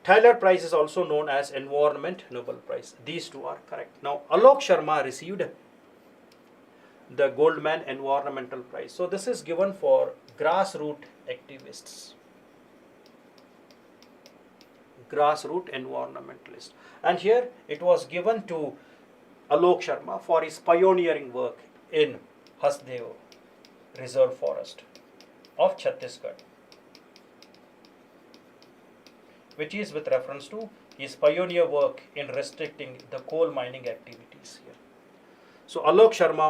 Tyler Prize is also known as Environment Nobel Prize. These two are correct. Now, Alok Sharma received the Goldman Environmental Prize. So, this is given for grassroots activists, grassroots environmentalists. And here it was given to Alok Sharma for his pioneering work in Hasdev Reserve Forest of Chhattisgarh, which is with reference to his pioneer work in restricting the coal mining activities here. So Alok Sharma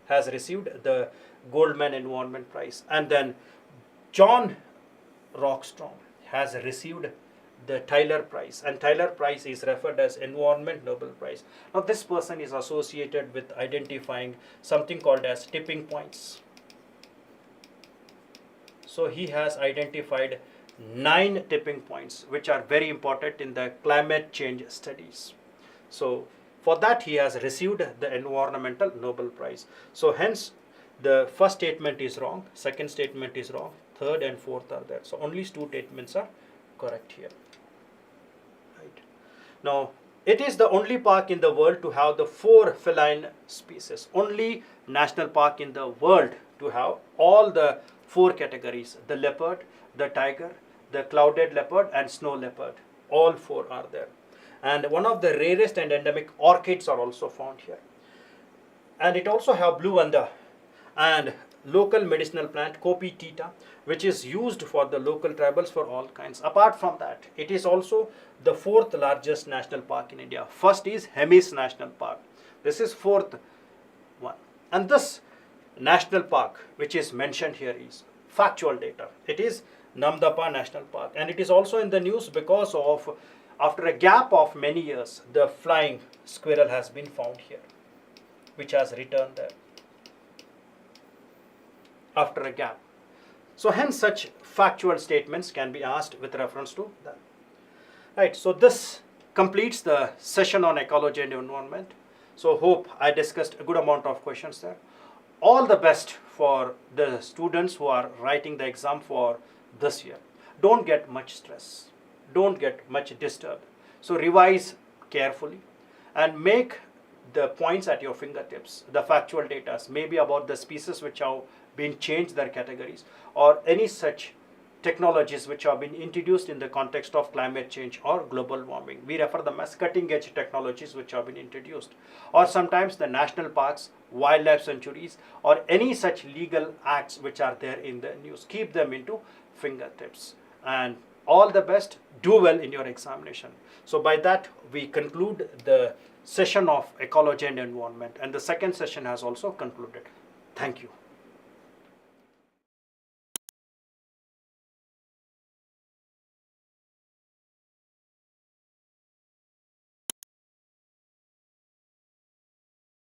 has received the Goldman Environment Prize, and then John Rockstrom has received the Tyler Prize, and Tyler Prize is referred as Environment Nobel Prize. Now this person is associated with identifying something called as tipping points. So he has identified 9 tipping points which are very important in the climate change studies. So for that he has received the Environmental Nobel Prize. So hence the first statement is wrong, second statement is wrong, third and fourth are there. So only 2 statements are correct here. Right. Now it is the only park in the world to have the 4 feline species. Only national park in the world to have all the 4 categories: the leopard, the tiger, the clouded leopard and snow leopard. All 4 are there. And one of the rarest and endemic orchids are also found here. And it also have blue vanda and local medicinal plant Kopi tita, which is used for the local tribals for all kinds. Apart from that, it is also the 4th largest national park in India. First is Hemis National Park. This is 4th one. And this national park which is mentioned here is factual data. It is Namdapha National Park, and it is also in the news because of, after a gap of many years, the flying squirrel has been found here, which has returned there after a gap. So hence such factual statements can be asked with reference to that. Right, so this completes the session on ecology and environment. So hope I discussed a good amount of questions there. All the best for the students who are writing the exam for this year. Don't get much stress. Don't get much disturbed. So revise carefully and make the points at your fingertips, the factual data, maybe about the species which have been changed their categories, or any such technologies which have been introduced in the context of climate change or global warming. We refer them as cutting edge technologies which have been introduced, or sometimes the national parks, wildlife sanctuaries, or any such legal acts which are there in the news. Keep them into fingertips, and all the best. Do well in your examination. So by that we conclude the session of ecology and environment, and the second session has also concluded. Thank you.